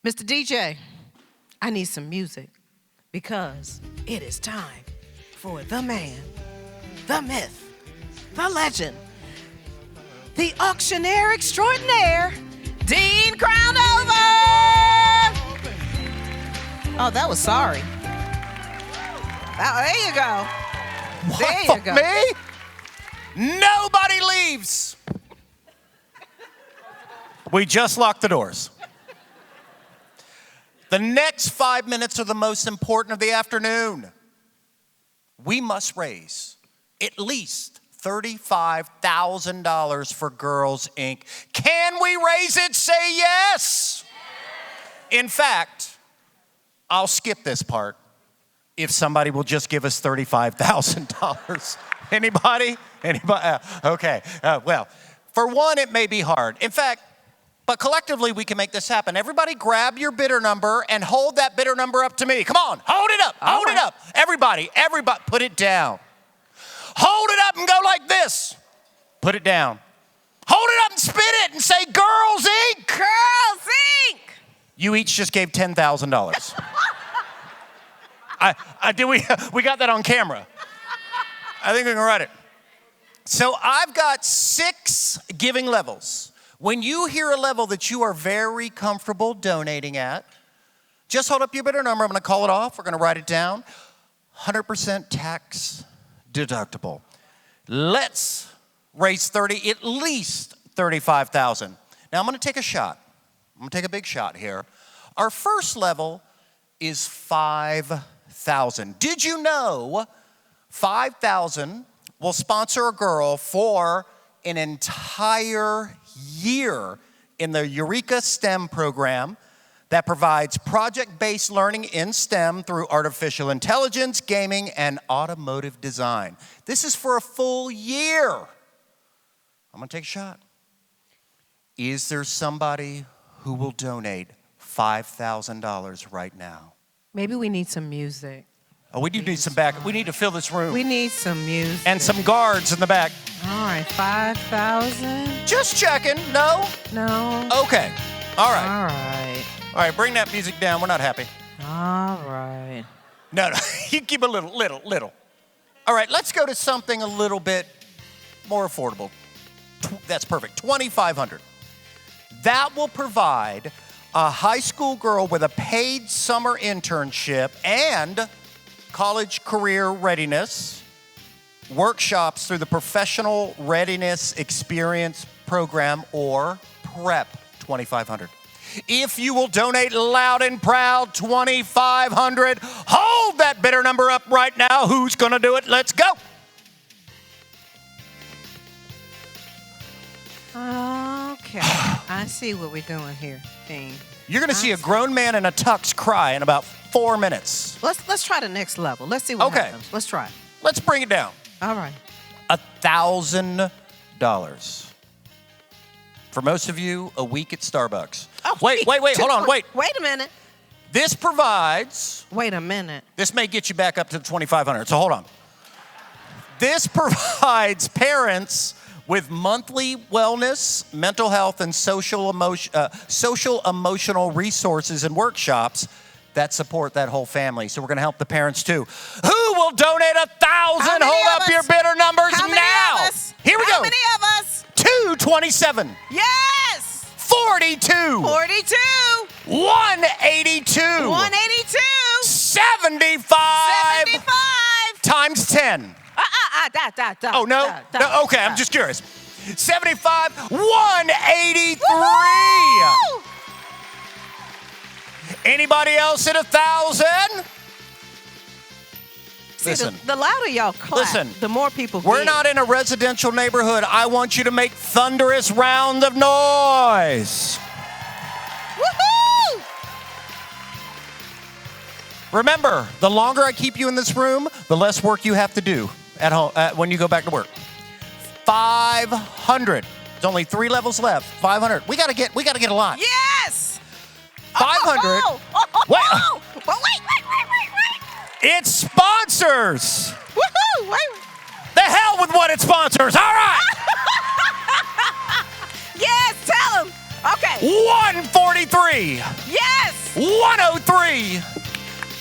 Mr. DJ, I need some music because it is time for the man, the myth, the legend, the auctioneer extraordinaire, Dean Crownover. Oh, that was sorry. There you go. There you go.
Me? Nobody leaves. We just locked the doors. The next 5 minutes are the most important of the afternoon. We must raise at least $35,000 for Girls Inc. Can we raise it? Say yes. In fact, I'll skip this part if somebody will just give us $35,000. Anybody? Anybody? Okay. Well, for one, it may be hard. In fact, but collectively, we can make this happen. Everybody grab your bidder number and hold that bidder number up to me. Come on, hold it up, hold it up. Everybody, put it down. Hold it up and go like this. Put it down. Hold it up and spin it and say, Girls Inc.
Girls Inc.
You each just gave $10,000. We got that on camera. I think we can write it. So I've got 6 giving levels. When you hear a level that you are very comfortable donating at, just hold up your bidder number. I'm going to call it off. We're going to write it down. 100% tax deductible. Let's raise at least $35,000. Now I'm going to take a shot. I'm going to take a big shot here. Our first level is $5,000. Did you know $5,000 will sponsor a girl for an entire year in the Eureka STEM program that provides project-based learning in STEM through artificial intelligence, gaming, and automotive design. This is for a full year. I'm gonna take a shot. Is there somebody who will donate $5,000 right now?
Maybe we need some music.
Oh, we do need some back. We need to fill this room.
We need some music.
And some guards in the back.
All right, 5,000.
Just checking. No?
No.
Okay. All right.
All right.
All right, bring that music down. We're not happy.
All right.
No, you keep a little. All right, let's go to something a little bit more affordable. That's perfect. $2,500. That will provide a high school girl with a paid summer internship and college career readiness workshops through the Professional Readiness Experience Program, or PREP. $2,500. If you will donate loud and proud, $2,500. Hold that bidder number up right now. Who's going to do it? Let's go.
Okay. I see what we're doing here, Dean.
You're going to see a grown man in a tux cry in about 4 minutes.
Let's try the next level. Let's see what happens. Let's try it.
Let's bring it down.
All right.
$1,000. For most of you, a week at Starbucks.
Oh,
wait, hold on, wait.
Wait a minute.
This provides...
Wait a minute.
This may get you back up to the $2,500, so hold on. This provides parents with monthly wellness, mental health, and social emotional resources and workshops that support that whole family. So we're going to help the parents too. Who will donate $1,000? Hold up your bidder numbers now. Here we go.
How many of us?
227.
Yes.
42.
42.
182.
182.
75.
75.
Times 10. Oh, no? No, okay, I'm just curious. 75, 183.
Woo-hoo!
Anybody else at 1,000? Listen.
The louder y'all clap, the more people
We're
give.
not in a residential neighborhood. I want you to make thunderous round of noise.
Woohoo!
Remember, the longer I keep you in this room, the less work you have to do at home when you go back to work. 500. There's only 3 levels left. 500. We gotta get a lot.
Yes.
500. Wait.
Wait.
It sponsors.
Woohoo! Wait.
The hell with what it sponsors. All right.
Yes, tell them. Okay.
143.
Yes.
103,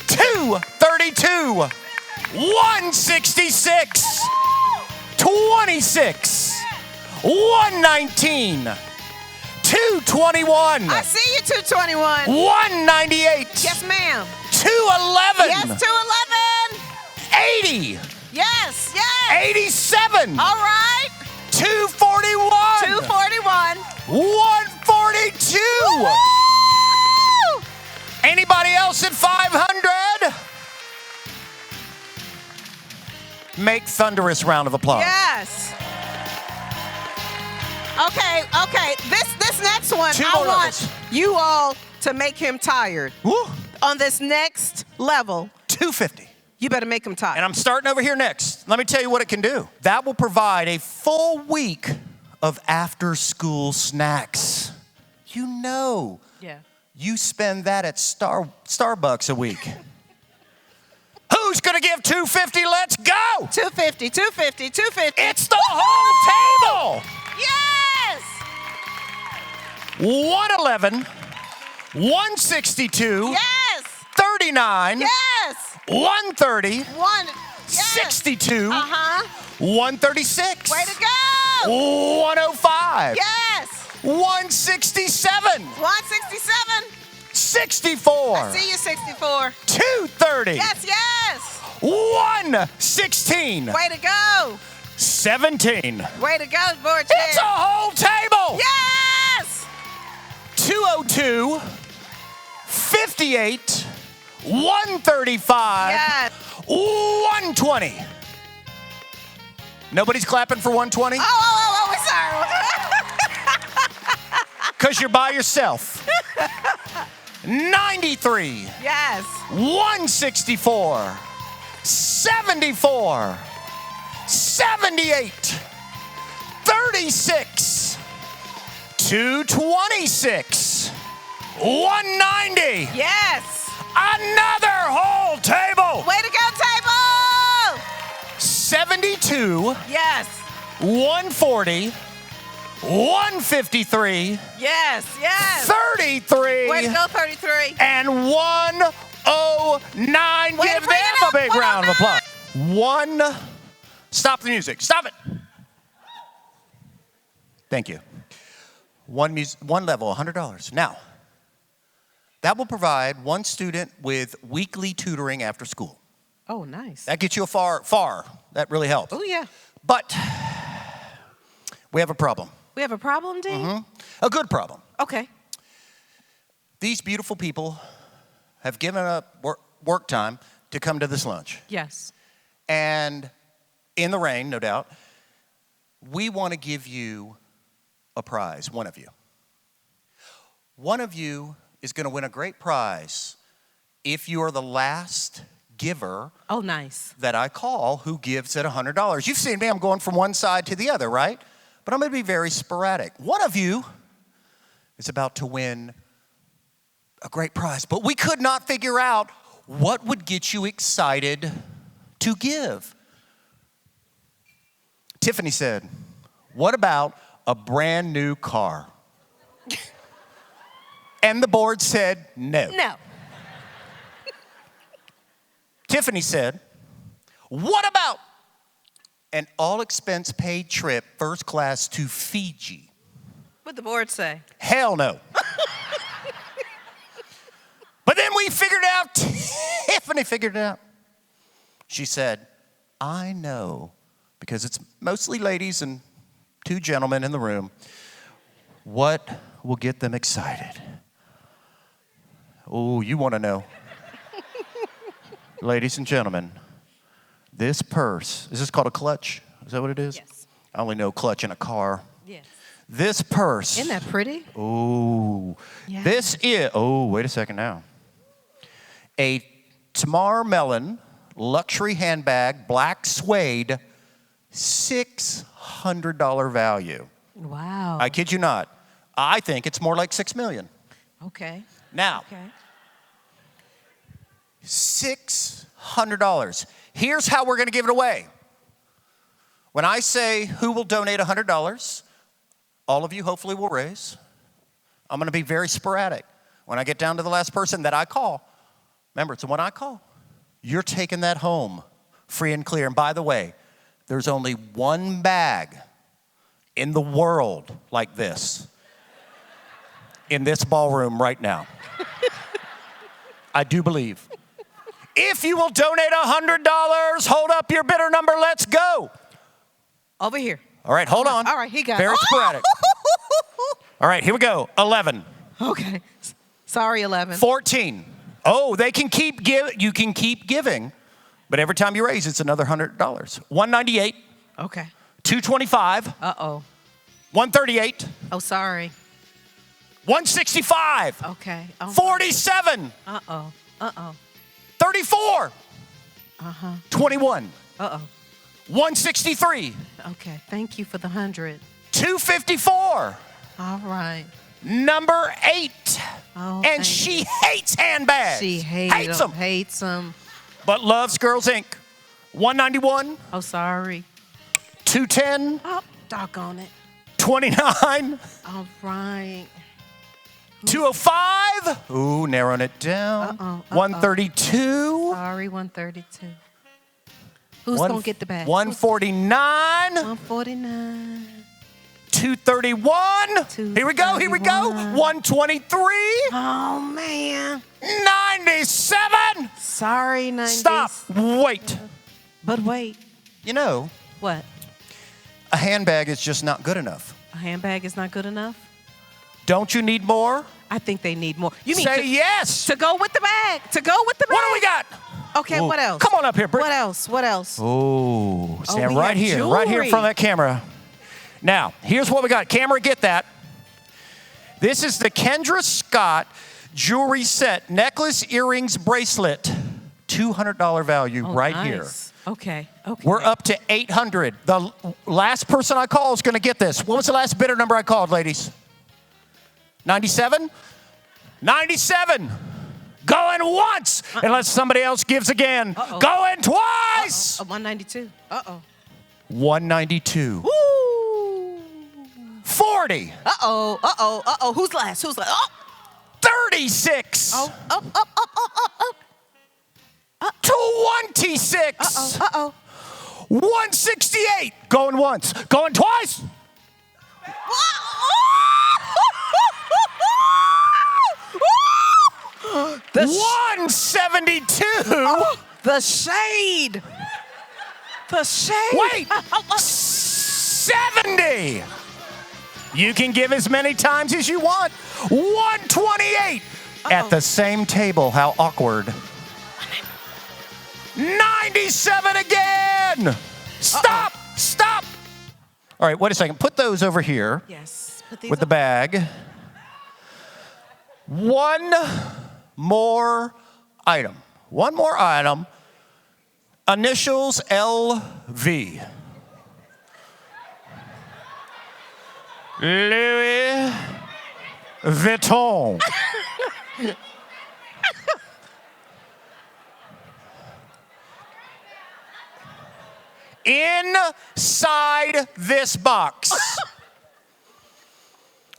232, 166, 26, 119, 221.
I see you, 221.
198.
Yes, ma'am.
211.
Yes, 211.
80.
Yes, yes.
87.
All right.
241.
241.
142.
Woo!
Anybody else at 500? Make thunderous round of applause.
Yes. Okay. This next one,
Two
I
more
want
levels.
you all to make him tired.
Woo.
On this next level,
250.
you better make him tired.
And I'm starting over here next. Let me tell you what it can do. That will provide a full week of after-school snacks. You know, you spend that at Starbucks a week. Who's gonna give 250? Let's go!
250, 250, 250.
It's the whole table!
Yes!
111, 162,
Yes!
39,
Yes!
130,
One. Yes.
62,
Uh-huh.
136.
Way to go!
105.
Yes!
167.
167.
64.
I see you, 64.
230.
Yes, yes.
116.
Way to go.
17.
Way to go, board chair.
It's a whole table.
Yes!
202. 58. 135.
Yes.
120. Nobody's clapping for 120?
Oh, we're sorry.
Because you're by yourself. 93.
Yes.
164. 74. 78. 36. 226. 190.
Yes.
Another whole table.
Way to go, table.
72.
Yes.
140. 153.
Yes, yes.
33.
Way to go, 33.
And 109.
Way to
Give
bring
them
it up,
a big round of
109.
applause. Stop the music. Stop it. Thank you. One level, $100. Now, that will provide one student with weekly tutoring after school.
Oh, nice.
That gets you far. That really helps.
Oh, yeah.
But we have a problem.
We have a problem, Dean?
A good problem.
Okay.
These beautiful people have given up work time to come to this lunch.
Yes.
And in the rain, no doubt, we want to give you a prize, one of you. One of you is going to win a great prize if you are the last giver.
Oh, nice.
That I call who gives at $100. You've seen me, I'm going from one side to the other, right? But I'm going to be very sporadic. One of you is about to win a great prize, but we could not figure out what would get you excited to give. Tiffany said, what about a brand new car? And the board said, no.
No.
Tiffany said, what about an all-expense paid trip, first class to Fiji?
What'd the board say?
Hell no. But then we figured out, Tiffany figured it out. She said, I know, because it's mostly ladies and two gentlemen in the room, what will get them excited? Oh, you want to know. Ladies and gentlemen, this purse, is this called a clutch? Is that what it is?
Yes.
I only know clutch in a car.
Yes.
This purse.
Isn't that pretty?
Oh,
Yeah.
this is, oh, wait a second now. A Tamar Mellon luxury handbag, black suede, $600 value.
Wow.
I kid you not. I think it's more like $6 million.
Okay.
Now,
Okay.
$600. Here's how we're going to give it away. When I say who will donate $100, all of you hopefully will raise. I'm going to be very sporadic. when I get down to the last person that I call, remember, it's the one I call, you're taking that home free and clear. And by the way, there's only one bag in the world like this in this ballroom right now. I do believe. If you will donate $100, hold up your bidder number. Let's go.
Over here.
All right, hold on.
All right, he got
Very
it.
sporadic. All right, here we go. 11.
Okay. Sorry, 11.
14. Oh, they can keep you can keep giving, but every time you raise, it's another $100. 198.
Okay.
225.
Uh-oh.
138.
Oh, sorry.
165.
Okay. Oh,
47.
uh-oh. Uh-oh.
34.
Uh-huh.
21.
Uh-oh.
163.
Okay. Thank you for the 100.
254.
All right.
Number 8.
Oh,
and she hates handbags.
She hates
them.
Hates them.
But loves Girls Inc. 191.
Oh, sorry.
210.
Oh, doggone it.
29.
All right.
205. Ooh, narrowing it down. 132.
Sorry, 132. Who's going to get the bag?
149.
149.
231. Here we go. 123.
Oh, man.
97.
Sorry, 90.
Stop. Wait.
But wait.
You know.
What?
A handbag is just not good enough.
A handbag is not good enough?
Don't you need more?
I think they need more. You mean
Say yes.
To go with the bag. To go with the bag.
What do we got?
Okay,
Ooh.
what else?
Come on up here, Britt.
What else? What else?
Oh, stand
we
right
have
here. Right here in front of that camera. Now, here's what we got. Camera, get that. This is the Kendra Scott jewelry set. Necklace, earrings, bracelet. $200 value right here.
Okay.
We're up to 800. The last person I call is going to get this. What was the last bidder number I called, ladies? 97? 97. Going once, unless somebody else gives again. Going twice.
192.
192.
Woo.
40.
Who's last?
36. 26. 168. Going once. Going twice. 172.
The shade. The shade.
Wait. 70. You can give as many times as you want. 128. At the same table. How awkward. 97 again. Stop. Stop. All right, wait a second. Put those over here.
Yes.
With the bag. One more item. One more item. Initials LV. Louis Vuitton. Inside this box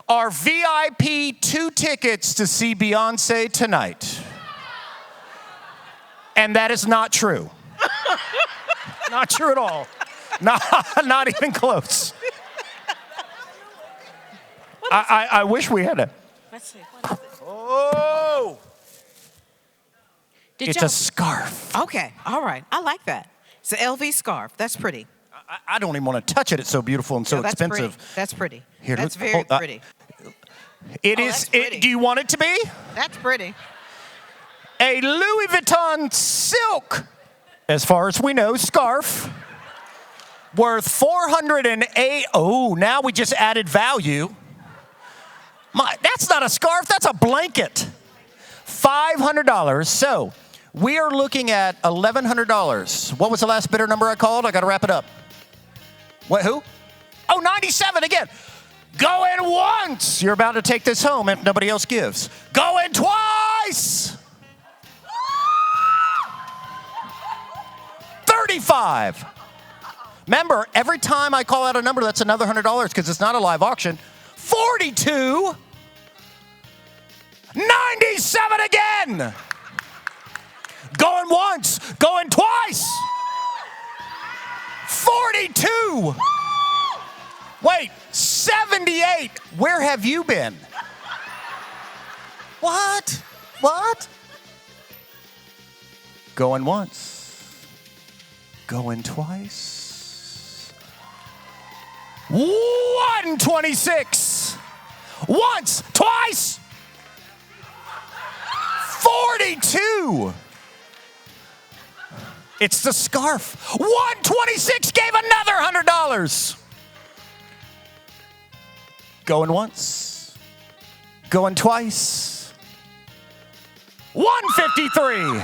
are VIP 2 tickets to see Beyonce tonight. And that is not true. Not true at all. Not even close. I wish we had a.
Let's see. What is it?
Oh! It's a scarf.
Okay. All right. I like that. It's an LV scarf. That's pretty.
I don't even want to touch it. It's so beautiful and so
that's
expensive.
Pretty. That's pretty.
Here,
that's very pretty.
It is. Do you want it to be?
That's pretty.
A Louis Vuitton silk, as far as we know, scarf, worth $408. Oh, now we just added value. That's not a scarf. That's a blanket. $500. So we are looking at $1,100. What was the last bidder number I called? I got to wrap it up. What? Who? Oh, 97 again. Going once. You're about to take this home if nobody else gives. Going twice. 35. Remember, every time I call out a number, that's another $100 because it's not a live auction. 42. 97 again. Going once, going twice. 42. Wait, 78. Where have you been? What? What? Going once, going twice. 126. Once, twice. 42. It's the scarf. 126 gave another $100. Going once, going twice. 153.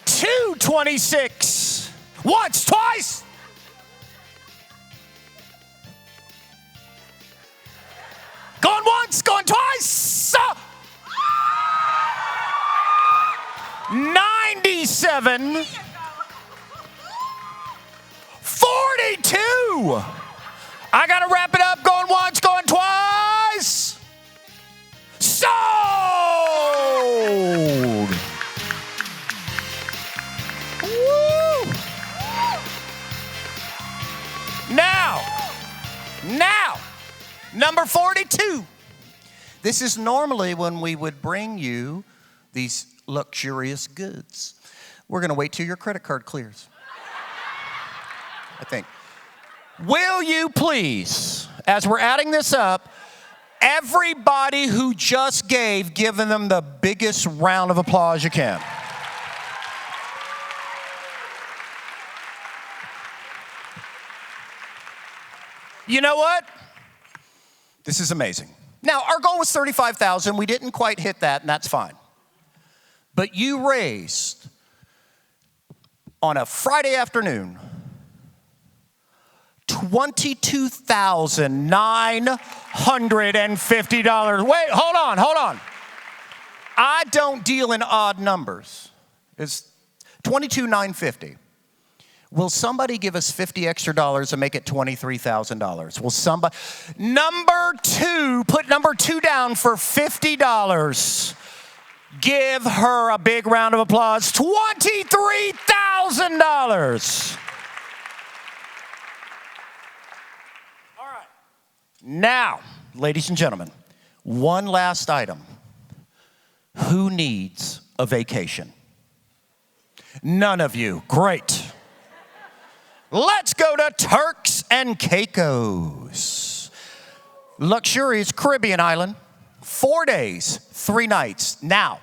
226. Once, twice. Going once, going twice. 97. 42. I got to wrap it up. Going once, going twice. Sold. Woo. Now, number 42. This is normally when we would bring you these luxurious goods. We're going to wait till your credit card clears, I think. Will you please, as we're adding this up, everybody who just gave, giving them the biggest round of applause you can. You know what? This is amazing. Now, our goal was $35,000. We didn't quite hit that, and that's fine. But you raised, on a Friday afternoon, $22,950. Wait, hold on. I don't deal in odd numbers. It's $22,950. Will somebody give us $50 extra and make it $23,000? Will somebody? Put number two down for $50. Give her a big round of applause. $23,000. All right. Now, ladies and gentlemen, one last item. Who needs a vacation? None of you. Great. Let's go to Turks and Caicos. Luxurious Caribbean island. 4 days, 3 nights. Now,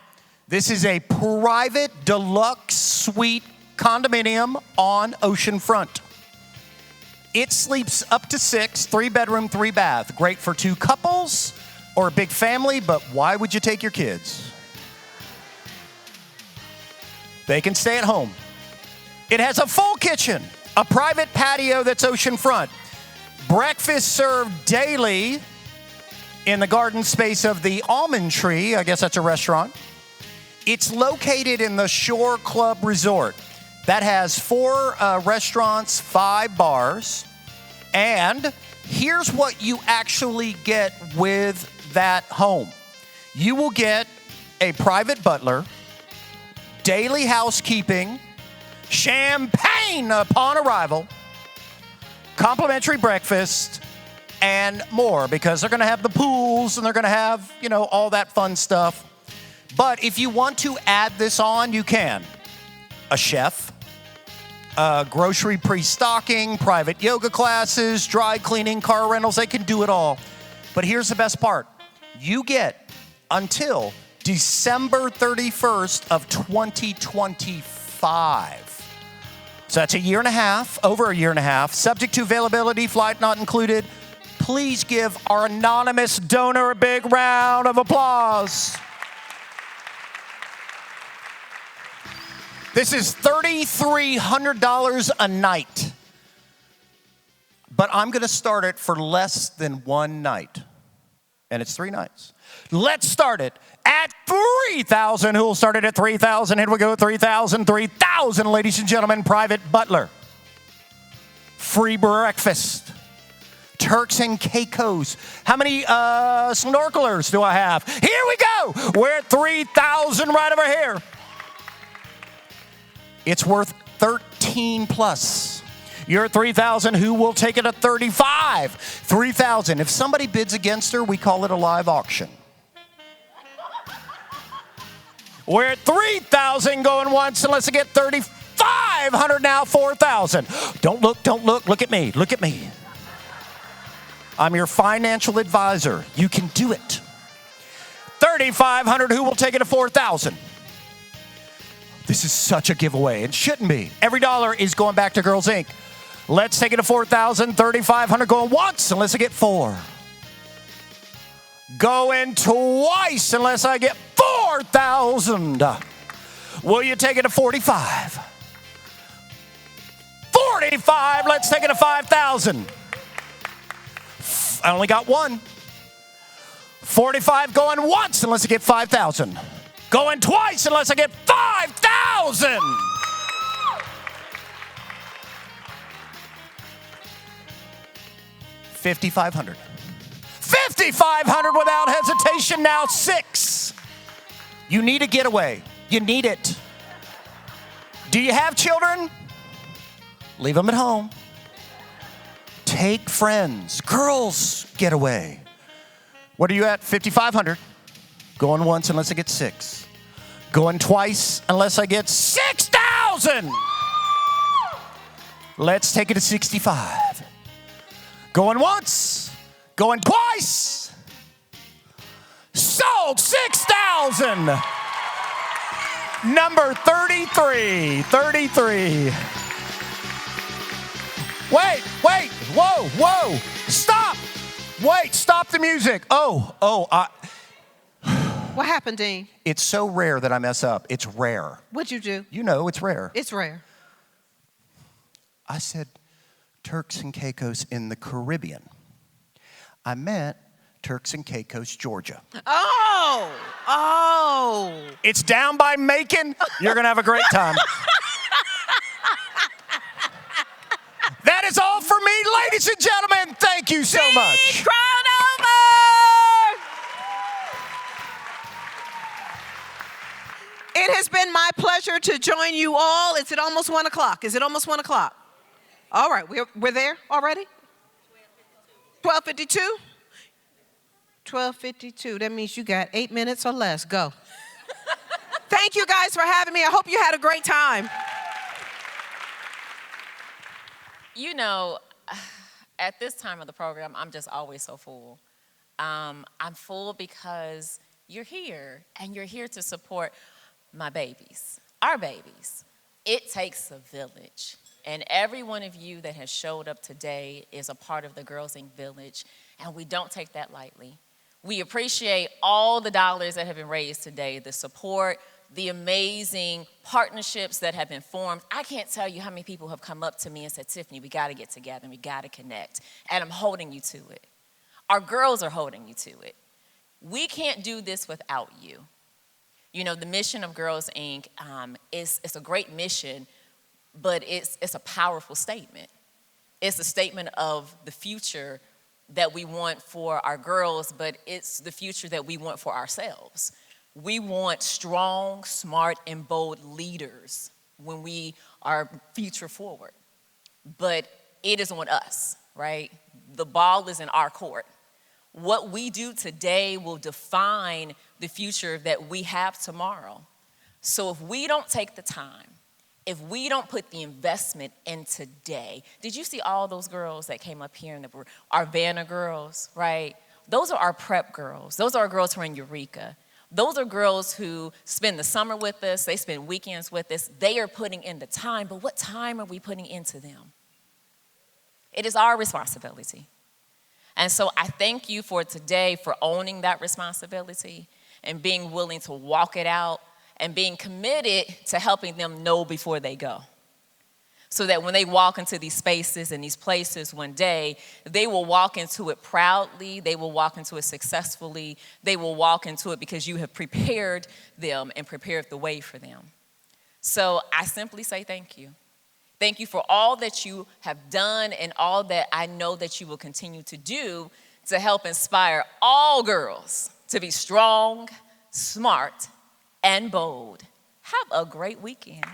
this is a private deluxe suite condominium on oceanfront. It sleeps up to 6, 3 bedroom, 3 bath. Great for 2 couples or a big family, but why would you take your kids? They can stay at home. It has a full kitchen, a private patio that's oceanfront. Breakfast served daily in the garden space of the Almond Tree. I guess that's a restaurant. It's located in the Shore Club Resort. That has 4 restaurants, 5 bars. And here's what you actually get with that home. You will get a private butler, daily housekeeping, champagne upon arrival, complimentary breakfast, and more, because they're going to have the pools and they're going to have, all that fun stuff. But if you want to add this on, you can. A chef, grocery pre-stocking, private yoga classes, dry cleaning, car rentals, they can do it all. But here's the best part. You get until December 31st of 2025. So that's a year and a half, over a year and a half, subject to availability, flight not included. Please give our anonymous donor a big round of applause. This is $3,300 a night. But I'm going to start it for less than 1 night. And it's 3 nights. Let's start it at $3,000. Who will start it at $3,000? Here we go, $3,000, $3,000, ladies and gentlemen. Private butler. Free breakfast. Turks and Caicos. How many snorkelers do I have? Here we go. We're at 3,000 right over here. It's worth 13 plus. You're at 3,000. Who will take it at 35? 3,000. If somebody bids against her, we call it a live auction. We're at 3,000 going once unless I get 3,500 now, 4,000. Don't look, look at me, look at me. I'm your financial advisor. You can do it. 3,500, who will take it to 4,000? This is such a giveaway. It shouldn't be. Every dollar is going back to Girls Inc. Let's take it to 4,000, 3,500 going once unless I get 4. Going twice unless I get 4,000. Will you take it to 45? 45, let's take it to 5,000. I only got one. 45 going once unless I get 5,000. Going twice unless I get 5,000. $5,500. $5,500 without hesitation, now 6. You need a getaway. You need it. Do you have children? Leave them at home. Take friends. Girls, getaway. What are you at? 5,500. Going once unless I get 6. Going twice unless I get 6,000. Let's take it to 65. Going once. Going twice. Sold 6,000. Number 33. 33. Wait, whoa, stop. Wait, stop the music.
What happened, Dean?
It's so rare that I mess up. It's rare.
What'd you do?
You know, it's rare.
It's rare.
I said Turks and Caicos in the Caribbean. I meant Turks and Caicos, Georgia.
Oh.
It's down by Macon. You're going to have a great time. That is all for me, ladies and gentlemen. Thank you so much.
Crown over. It has been my pleasure to join you all. Is it almost 1 o'clock? Is it almost 1 o'clock? All right, we're there already? 12:52? 12:52. That means you got 8 minutes or less. Go. Thank you guys for having me. I hope you had a great time.
You know, at this time of the program, I'm just always so full. I'm full because you're here, and you're here to support my babies, our babies. It takes a village, and every one of you that has showed up today is a part of the Girls Inc. village, and we don't take that lightly. We appreciate all the dollars that have been raised today, the support, the amazing partnerships that have been formed. I can't tell you how many people have come up to me and said, Tiffany, we got to get together and we got to connect. And I'm holding you to it. Our girls are holding you to it. We can't do this without you. You know, the mission of Girls Inc. Is a great mission, but it's a powerful statement. It's a statement of the future that we want for our girls, but it's the future that we want for ourselves. We want strong, smart, and bold leaders when we are future forward. But it is on us, right? The ball is in our court. What we do today will define the future that we have tomorrow. So if we don't take the time, if we don't put the investment in today, did you see all those girls that came up here and were our Vanna girls, right? Those are our prep girls. Those are our girls who are in Eureka. Those are girls who spend the summer with us. They spend weekends with us. They are putting in the time, but what time are we putting into them? It is our responsibility. And so I thank you for today for owning that responsibility and being willing to walk it out and being committed to helping them know before they go. So that when they walk into these spaces and these places one day, they will walk into it proudly, they will walk into it successfully, they will walk into it because you have prepared them and prepared the way for them. So I simply say thank you. Thank you for all that you have done and all that I know that you will continue to do to help inspire all girls to be strong, smart, and bold. Have a great weekend.